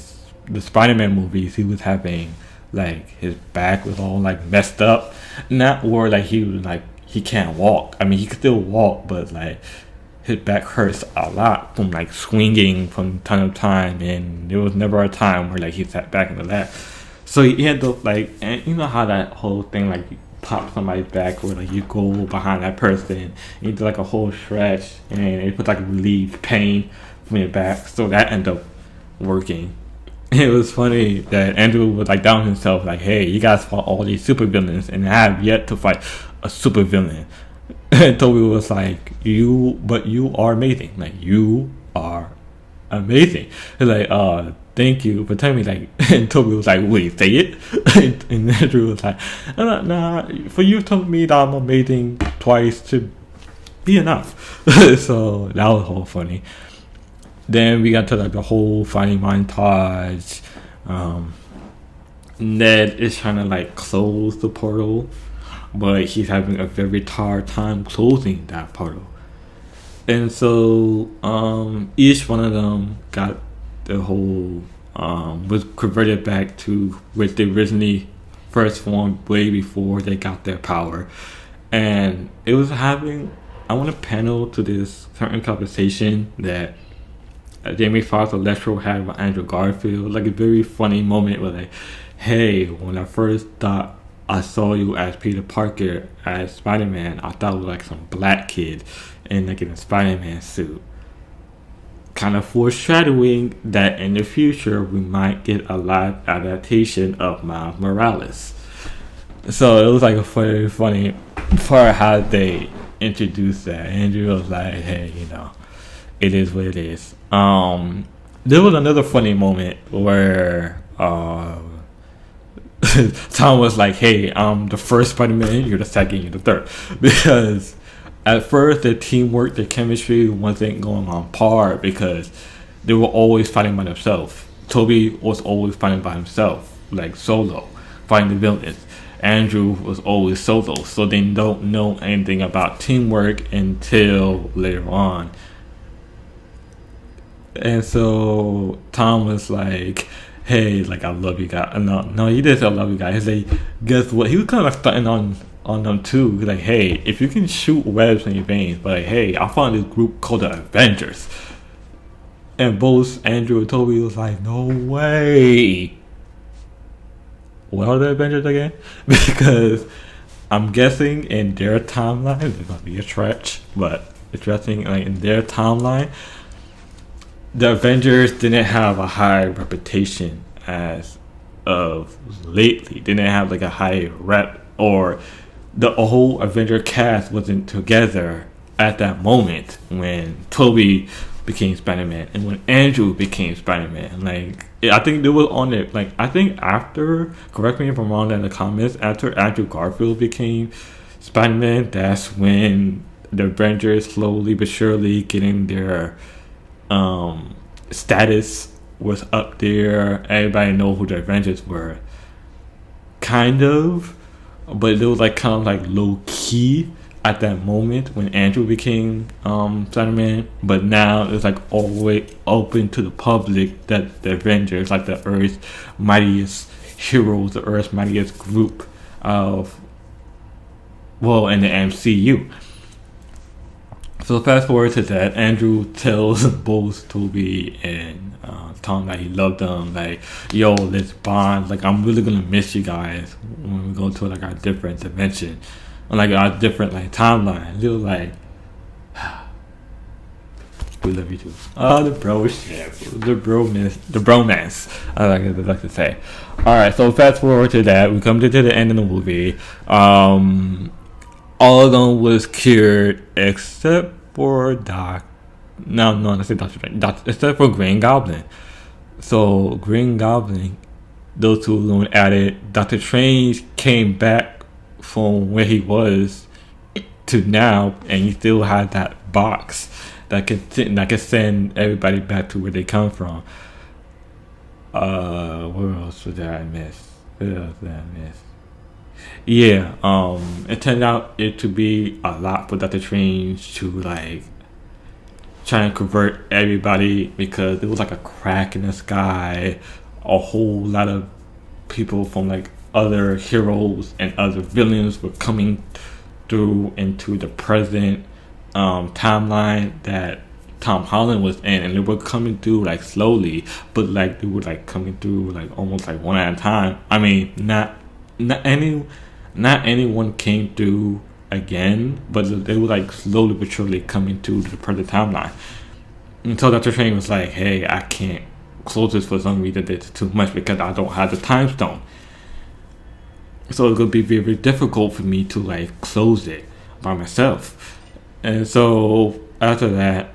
SpiderMan movies, he was having like his back was all like messed up, not where like he was like he can't walk. I mean, he could still walk, but like his back hurts a lot from like swinging from time to time, and there was never a time where like he sat back in the lap. So he had to like, and you know how that whole thing like you pop somebody's back where like you go behind that person and you do like a whole stretch and it puts like relieve pain from your back. So that ended up working. It was funny that Andrew was like down himself like, hey, you guys fought all these supervillains and I have yet to fight a supervillain. And Toby was like, but you are amazing. Like, you are amazing. He's like, thank you for telling me. Like, and Toby was like, wait, say it? And Andrew was like, nah, for you telling me that I'm amazing twice to be enough. So that was whole funny. Then we got to like the whole fighting montage. Ned is trying to like close the portal, but he's having a very hard time closing that portal. And so each one of them got the whole was converted back to which they originally first formed way before they got their power. And it was having, I want to panel to this certain conversation that Jamie Foxx Electro had with Andrew Garfield, like a very funny moment where like, hey, when I first thought I saw you as Peter Parker as Spider-Man, I thought it was like some black kid in like in a Spider-Man suit. Kind of foreshadowing that in the future we might get a live adaptation of Miles Morales. So it was like a very funny part how they introduced that. Andrew was like, hey, you know, it is what it is. There was another funny moment where Tom was like, hey, I'm the first Spider-Man, you're the second, you're the third. Because at first their teamwork, their chemistry wasn't going on par because they were always fighting by themselves. Toby was always fighting by himself, like solo, fighting the villains. Andrew was always solo, so they don't know anything about teamwork until later on. And so Tom was like, hey, like, I love you guys. No, he didn't say I love you guys. He's like, guess what? He was kind of like stunting on them too. He's like, hey, if you can shoot webs in your veins, but like, hey, I found this group called the Avengers. And both Andrew and Toby was like, no way. What are the Avengers again? Because I'm guessing in their timeline, there's going to be a stretch, but addressing like in their timeline, the Avengers didn't have a high reputation as of lately. They didn't have like a high rep, or the whole Avenger cast wasn't together at that moment when Toby became Spider-Man and when Andrew became Spider-Man. Like, I think they was on it. Like, I think after, correct me if I'm wrong in the comments, after Andrew Garfield became Spider-Man, that's when the Avengers slowly but surely getting their status was up there. Everybody know who the Avengers were, kind of, but it was like kind of like low key at that moment when Andrew became Spider-Man. But now it's like all the way open to the public that the Avengers, like the Earth's mightiest heroes, the Earth's mightiest group of, well, in the MCU. So fast forward to that, Andrew tells both Toby and Tom that he loved them. Like, yo, let's bond. Like, I'm really gonna miss you guys when we go to like our different dimension, or like our different like timeline. They were like, We love you too. The bro shit. The bromance. I like to say. Alright, so fast forward to that. We come to the end of the movie. All of them was cured except for I say Doctor Strange. Except for Green Goblin. So Green Goblin, those two alone added. Doctor Strange came back from where he was to now, and he still had that box that can send everybody back to where they come from. What else did I miss? Yeah, it turned out it to be a lot for Doctor Strange to like try and convert everybody, because there was like a crack in the sky. A whole lot of people from like other heroes and other villains were coming through into the present timeline that Tom Holland was in, and they were coming through like slowly, but like they were like coming through like almost like one at a time. I mean, not anyone came through again, but they were like slowly but surely coming through the present timeline. Until Dr. Strange was like, "Hey, I can't close this for some reason. It's too much because I don't have the time stone. So it's gonna be very, very difficult for me to like close it by myself." And so after that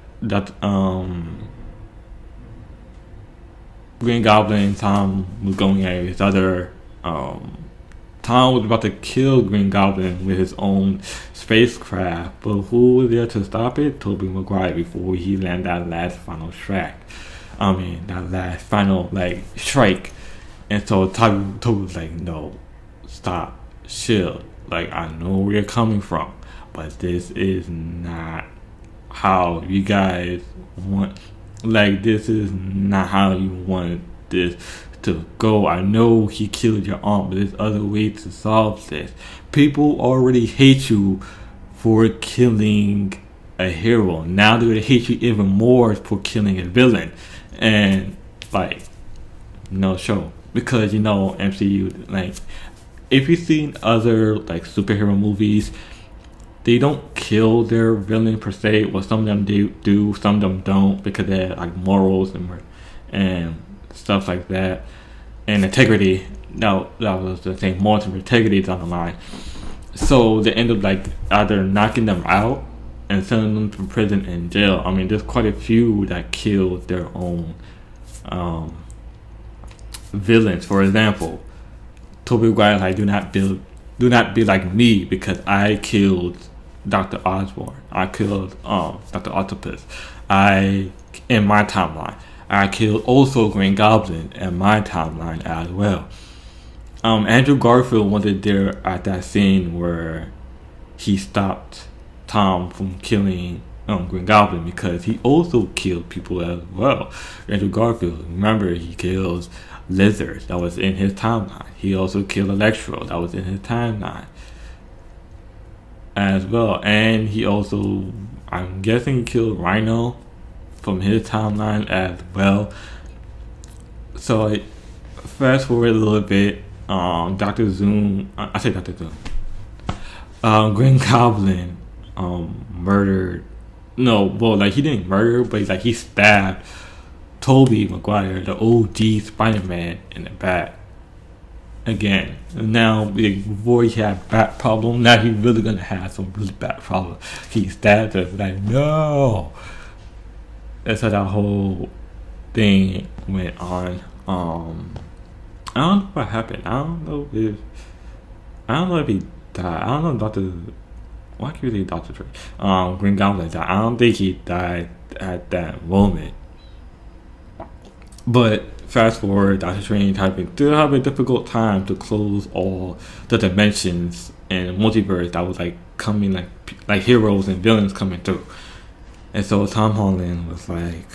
Green Goblin and Tom was going at his other. Tom was about to kill Green Goblin with his own spacecraft, but who was there to stop it? Tobey Maguire, before he landed that last final strike. That last final like strike. And so Tobey was like, "No, stop, chill. Like, I know where you're coming from, but this is not how you guys want. Like, this is not how you want this to go. I know he killed your aunt, but there's other ways to solve this. People already hate you for killing a hero. Now they're gonna hate you even more for killing a villain." And like, no show, because MCU, like, if you've seen other like superhero movies, they don't kill their villain per se. Well, some of them do, some of them don't, because they're like morals and stuff like that, and integrity. Now that was the same, morals and integrity is on the line. So they end up like either knocking them out and sending them to prison and jail. There's quite a few that killed their own villains. For example, Tobey Maguire, like, do not be like me, because I killed Dr. Osborn. I killed Dr. Octopus. In my timeline. I killed also Green Goblin in my timeline as well. Andrew Garfield wasn't there at that scene where he stopped Tom from killing Green Goblin, because he also killed people as well. Andrew Garfield, remember, he kills Lizard, that was in his timeline. He also killed Electro, that was in his timeline as well. And he also, I'm guessing, killed Rhino from his timeline as well. So fast forward a little bit, Dr. Zoom, I say Dr. Zoom, Green Goblin murdered, he didn't murder, but he stabbed Tobey Maguire, the OG Spider-Man, in the back again. Now, before he had back problem, now he's really gonna have some really bad problems. He stabbed him, like, no. That's how that whole thing went on. I don't know what happened. I don't know if he died. I don't know why can't you say Dr. Strange? Green Goblin died. I don't think he died at that moment. But fast forward, Doctor Strange still having a difficult time to close all the dimensions and multiverse that was like coming, like heroes and villains coming through. And so Tom Holland was like,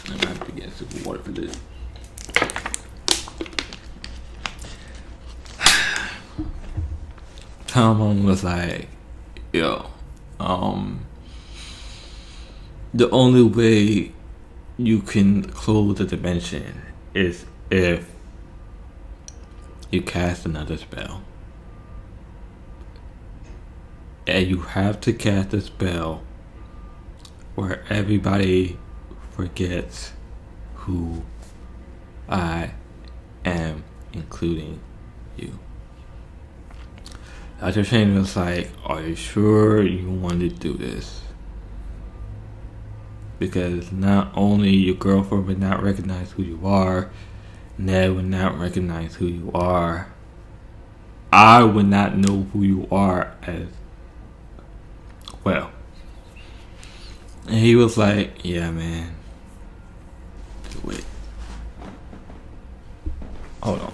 I'm gonna have to get some water for this. Tom Holland was like, yo, the only way you can close the dimension is if you cast another spell. and you have to cast a spell where everybody forgets who I am, including you. Dr. Shane was like, are you sure you want to do this? Because not only your girlfriend would not recognize who you are, Ned would not recognize who you are, I would not know who you are as well. And he was like, yeah, man, do it. Hold on.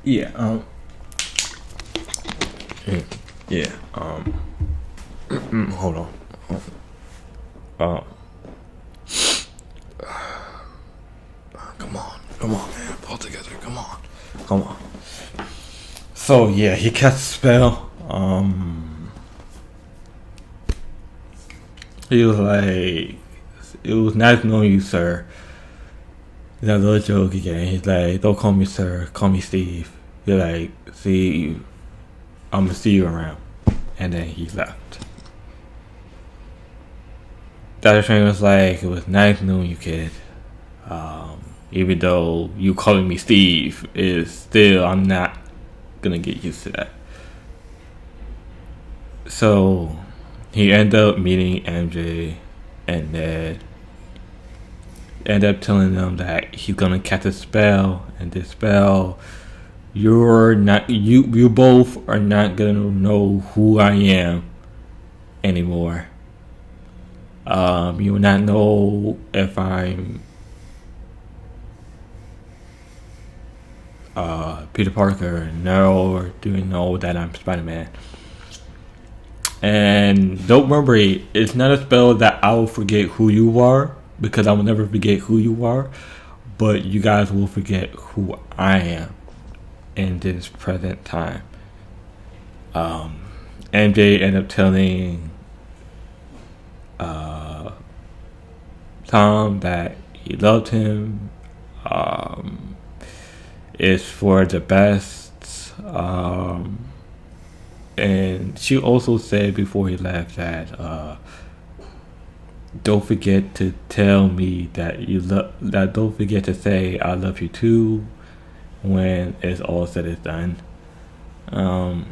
Yeah, hold on. Come on, man, pull together, come on. So, yeah, he cast a spell, he was like, it was nice knowing you, sir. That little joke again. He's like, don't call me sir, call me Steve. You're like, see, I'm gonna see you around. And then he left. Dr. Strange was like, it was nice knowing you, kid. Even though you calling me Steve is still, I'm not gonna get used to that. So he ended up meeting MJ and Ned. Ended up telling them that he's gonna cast a spell, and this spell, you both are not gonna know who I am anymore. You will not know if I'm Peter Parker, or do you know that I'm Spider-Man? And don't worry, it's not a spell that I will forget who you are, because I will never forget who you are, but you guys will forget who I am in this present time. MJ ended up telling Tom that he loved him. It's for the best. And she also said before he left that don't forget to tell me that that don't forget to say I love you too when it's all said and done.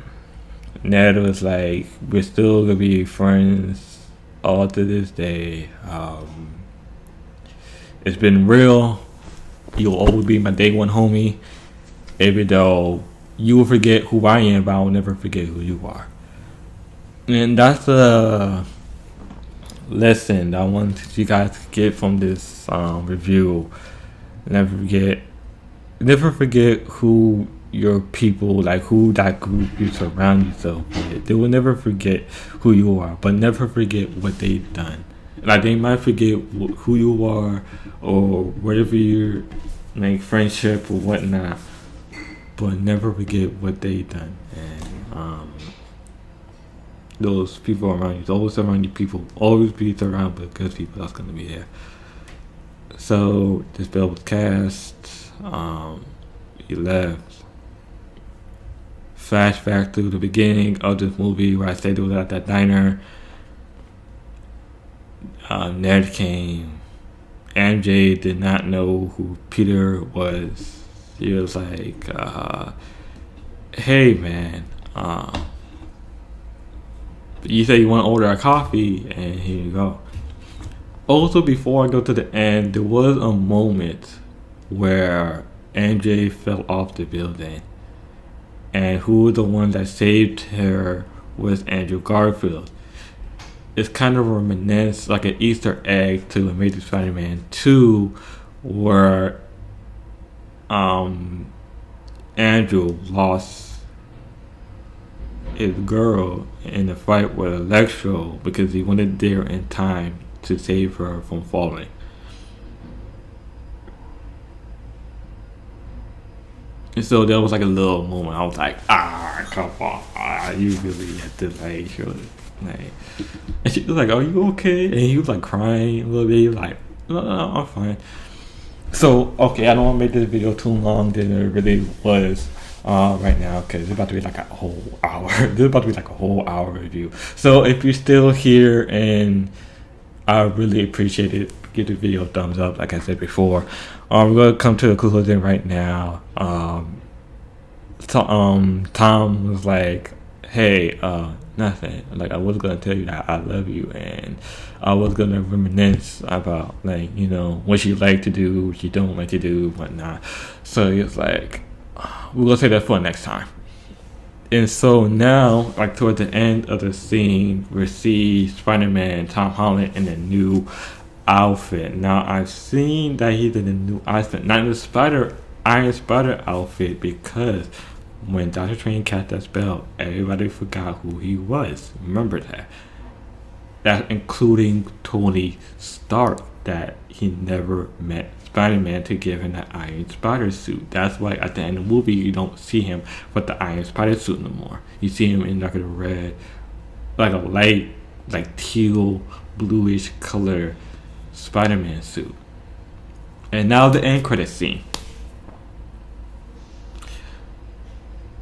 Ned was like, we're still gonna be friends all to this day. It's been real. You'll always be my day one homie, even though you will forget who I am, but I will never forget who you are. And that's a lesson that I want you guys to get from this review. Never forget who your people, like who that group you surround yourself with. They will never forget who you are, but never forget what they've done. Like they might forget who you are or whatever your like friendship or whatnot, but never forget what they've done. And those people around you, always surround you people, always be surrounded with good people that's gonna be there. So this spell was cast. He left. Flashback to the beginning of this movie where I said it was at that diner. Ned came. MJ did not know who Peter was. He was like, hey man, you say you want to order a coffee, and here you go. Also, before I go to the end, there was a moment where MJ fell off the building, and who the one that saved her was Andrew Garfield. It's kind of a reminiscence, like an Easter egg to Amazing Spider-Man 2, where Andrew lost his girl in the fight with Electro because he wasn't there in time to save her from falling. And so there was like a little moment. I was like, come on, you really have to like show it. Like, and she was like, are you okay? And he was like crying a little bit. He was like, no, I'm fine. So okay, I don't want to make this video too long than it really was right now because it's about to be like a whole hour. This is about to be like a whole hour review. So if you're still here, and I really appreciate it, give the video a thumbs up. Like I said before, we're gonna come to a conclusion right now. Tom was like, "Hey, nothing. Like I was gonna tell you that I love you, and I was gonna reminisce about like what you like to do, what you don't like to do, whatnot." So he was like, "We're gonna say that for next time." And so now, like toward the end of the scene, we see Spider-Man, Tom Holland, in a new outfit. Now I've seen that he's in a new outfit, not in the Iron Spider outfit, because when Doctor Strange cast that spell, everybody forgot who he was. Remember that. That including Tony Stark, that he never met Spider-Man to give him that Iron Spider suit. That's why at the end of the movie you don't see him with the Iron Spider suit no more. You see him in like a red, like a light, like teal, bluish color Spider-Man suit. And now the end credit scene.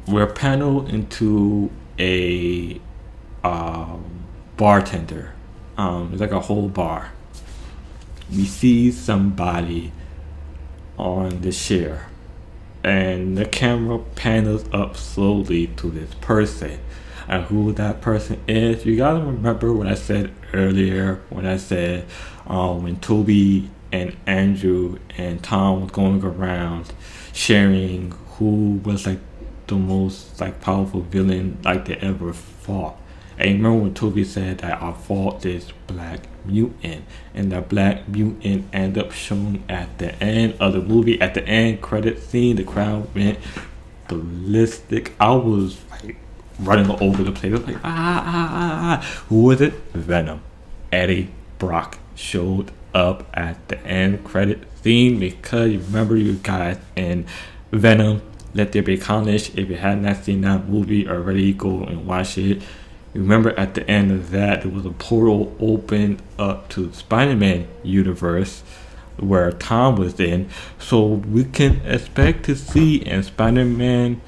We're paneled into a bartender. It's like a whole bar. We see somebody on the chair, and the camera panels up slowly to this person. And who that person is, you gotta remember what I said earlier when I said when Toby and Andrew and Tom was going around sharing who was like the most like powerful villain like they ever fought. And remember when Toby said that I fought this black mutant, and the black mutant ended up showing at the end of the movie. At the end credit scene, the crowd went ballistic. I was like running over the place. I was like, Who was it? Venom. Eddie Brock showed up at the end credit scene, because you remember, you guys, in Venom, Let There Be Carnage. If you had not seen that movie already, go and watch it. Remember at the end of that, there was a portal opened up to the Spider-Man universe where Tom was in. So we can expect to see in Spider-Man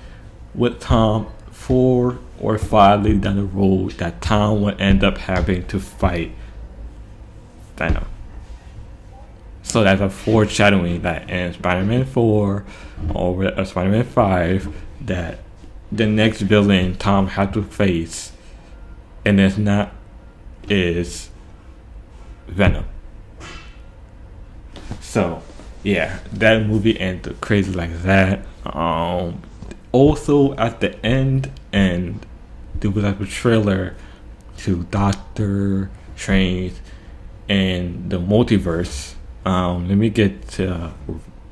with Tom 4 or 5 later down the road that Tom will end up having to fight Venom. So that's a foreshadowing that in Spider-Man 4 or Spider-Man 5 that the next villain Tom has to face, and it's not, is Venom. So yeah, that movie ended crazy like that. Also at the end, and there was like a trailer to Doctor Strange and the multiverse. Let me get to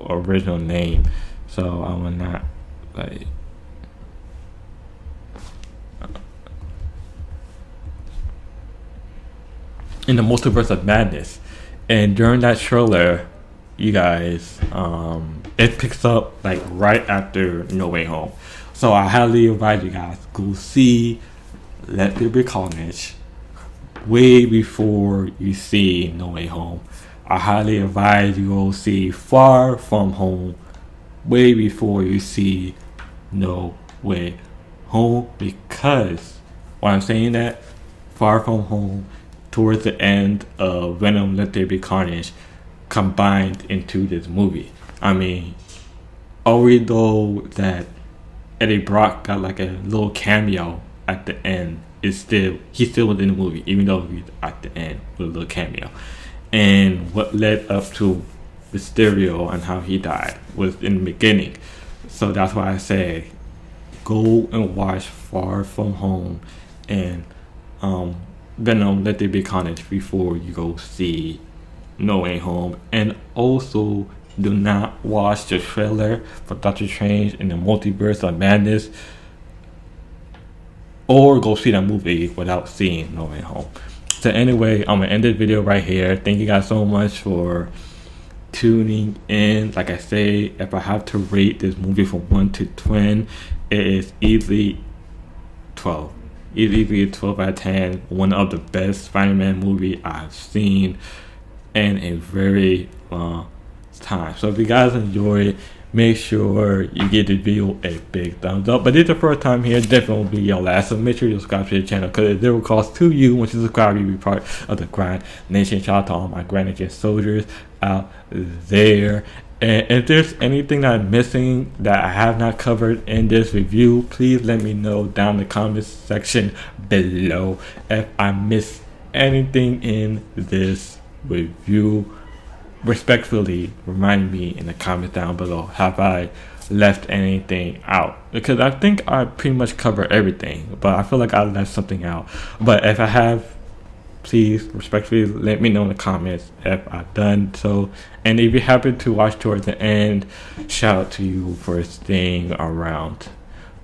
original name, so I will not like. In the multiverse of madness, and during that trailer, you guys, it picks up like right after No Way Home. So I highly advise you guys go see Let There Be Carnage way before you see No Way Home. I highly advise you go see Far From Home way before you see No Way Home, because why I'm saying that, Far From Home towards the end of Venom Let There Be Carnage combined into this movie. I mean, although that Eddie Brock got like a little cameo at the end, he still was in the movie, even though he's at the end with a little cameo. And what led up to Mysterio and how he died was in the beginning. So that's why I say go and watch Far From Home and Venom Let There Be Carnage before you go see No Way Home. And also do not watch the trailer for Doctor Strange in the Multiverse of Madness, or go see that movie without seeing No Way Home. So anyway, I'm gonna end this video right here. Thank you guys so much for tuning in. Like I say, if I have to rate this movie from 1 to 10, it is easily 12. It's easily 12 out of 10. One of the best Spider-Man movie I've seen in a very long time. So if you guys enjoy it, make sure you give the video a big thumbs up. But if it's the first time here, definitely won't be your last. So make sure you subscribe to the channel, because it zero cost to you once you subscribe. You'll be part of the Grind Nation. Shout out to all my Grind Nation soldiers out there. And if there's anything that I'm missing that I have not covered in this review, please let me know down in the comments section below. If I missed anything in this review, respectfully remind me in the comments down below. Have I left anything out? Because I think I pretty much cover everything, but I feel like I left something out. But if I have, please respectfully let me know in the comments if I've done so. And if you happen to watch towards the end, shout out to you for staying around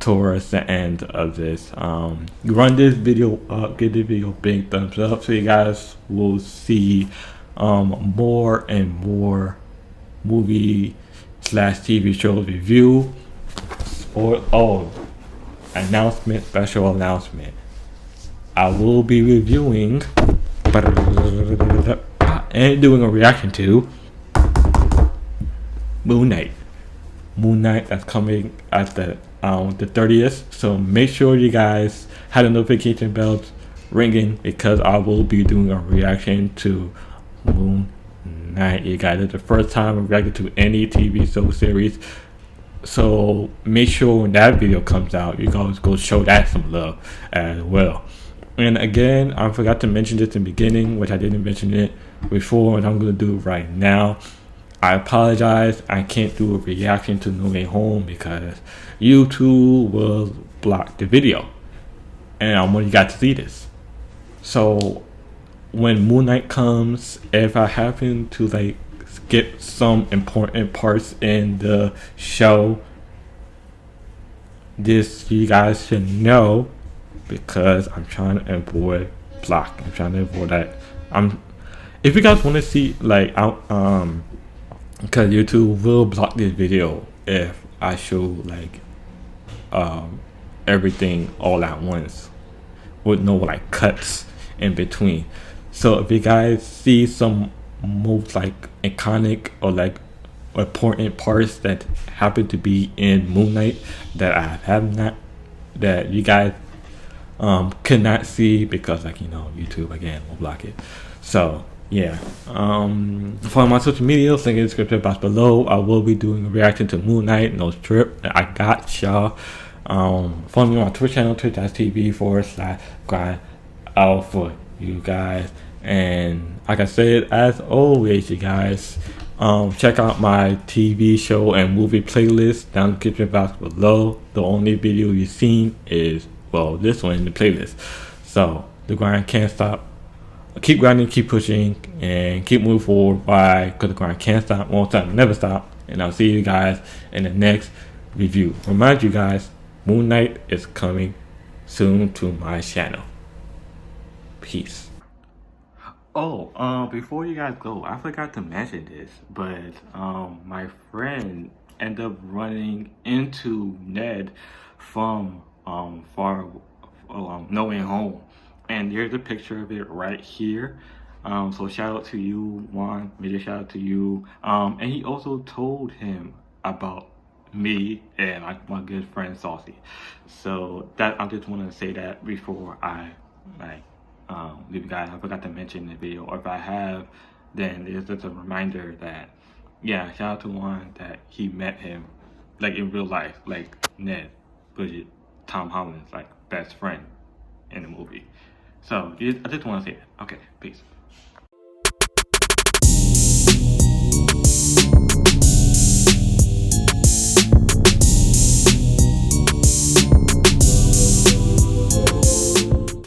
towards the end of this. Run this video up, give the video a big thumbs up, so you guys will see more and more movie / TV show review. Or announcement, special announcement, I will be reviewing and doing a reaction to Moon Knight. That's coming at the 30th. So make sure you guys have the notification bells ringing, because I will be doing a reaction to Moon Knight. You guys, it's the first time I'm reacting to any TV show series. So make sure when that video comes out, you guys go show that some love as well. And again, I forgot to mention this in the beginning, which I didn't mention it before, and I'm going to do it right now. I apologize, I can't do a reaction to No Way Home because YouTube will block the video. And I want you guys to see this. So when Moon Knight comes, if I happen to like skip some important parts in the show, this you guys should know, because I'm trying to avoid block. I'm trying to avoid that. If you guys want to see like because YouTube will block this video if I show like everything all at once with no like cuts in between. So if you guys see some most like iconic or like important parts that happen to be in Moon Knight that I have not, that you guys could not see, because like, you know, YouTube again will block it. So yeah, follow my social media, link in the description box below. I will be doing a reaction to Moon Knight, no trip. I got y'all. Follow me on my Twitch channel, twitch.tv/grind out for you guys. And like I said, as always, you guys, check out my TV show and movie playlist down in the description box below. The only video you've seen is, well, this one in the playlist. So the grind can't stop. Keep grinding, keep pushing, and keep moving forward. Why? Because the grind can't stop, won't stop, never stop. And I'll see you guys in the next review. Remind you guys, Moon Knight is coming soon to my channel. Peace. Before you guys go, I forgot to mention this, but my friend ended up running into Ned from No Way Home, and there's a picture of it right here. So shout out to you, Juan. Major shout out to you. And he also told him about me and my good friend Saucy. So that, I just want to say that before I leave you guys. I forgot to mention in the video, or if I have, then it's just a reminder that, yeah, shout out to Juan that he met him like in real life, like Ned, Bridget, Tom Holland's like best friend in the movie. So I just want to say that. Okay, peace.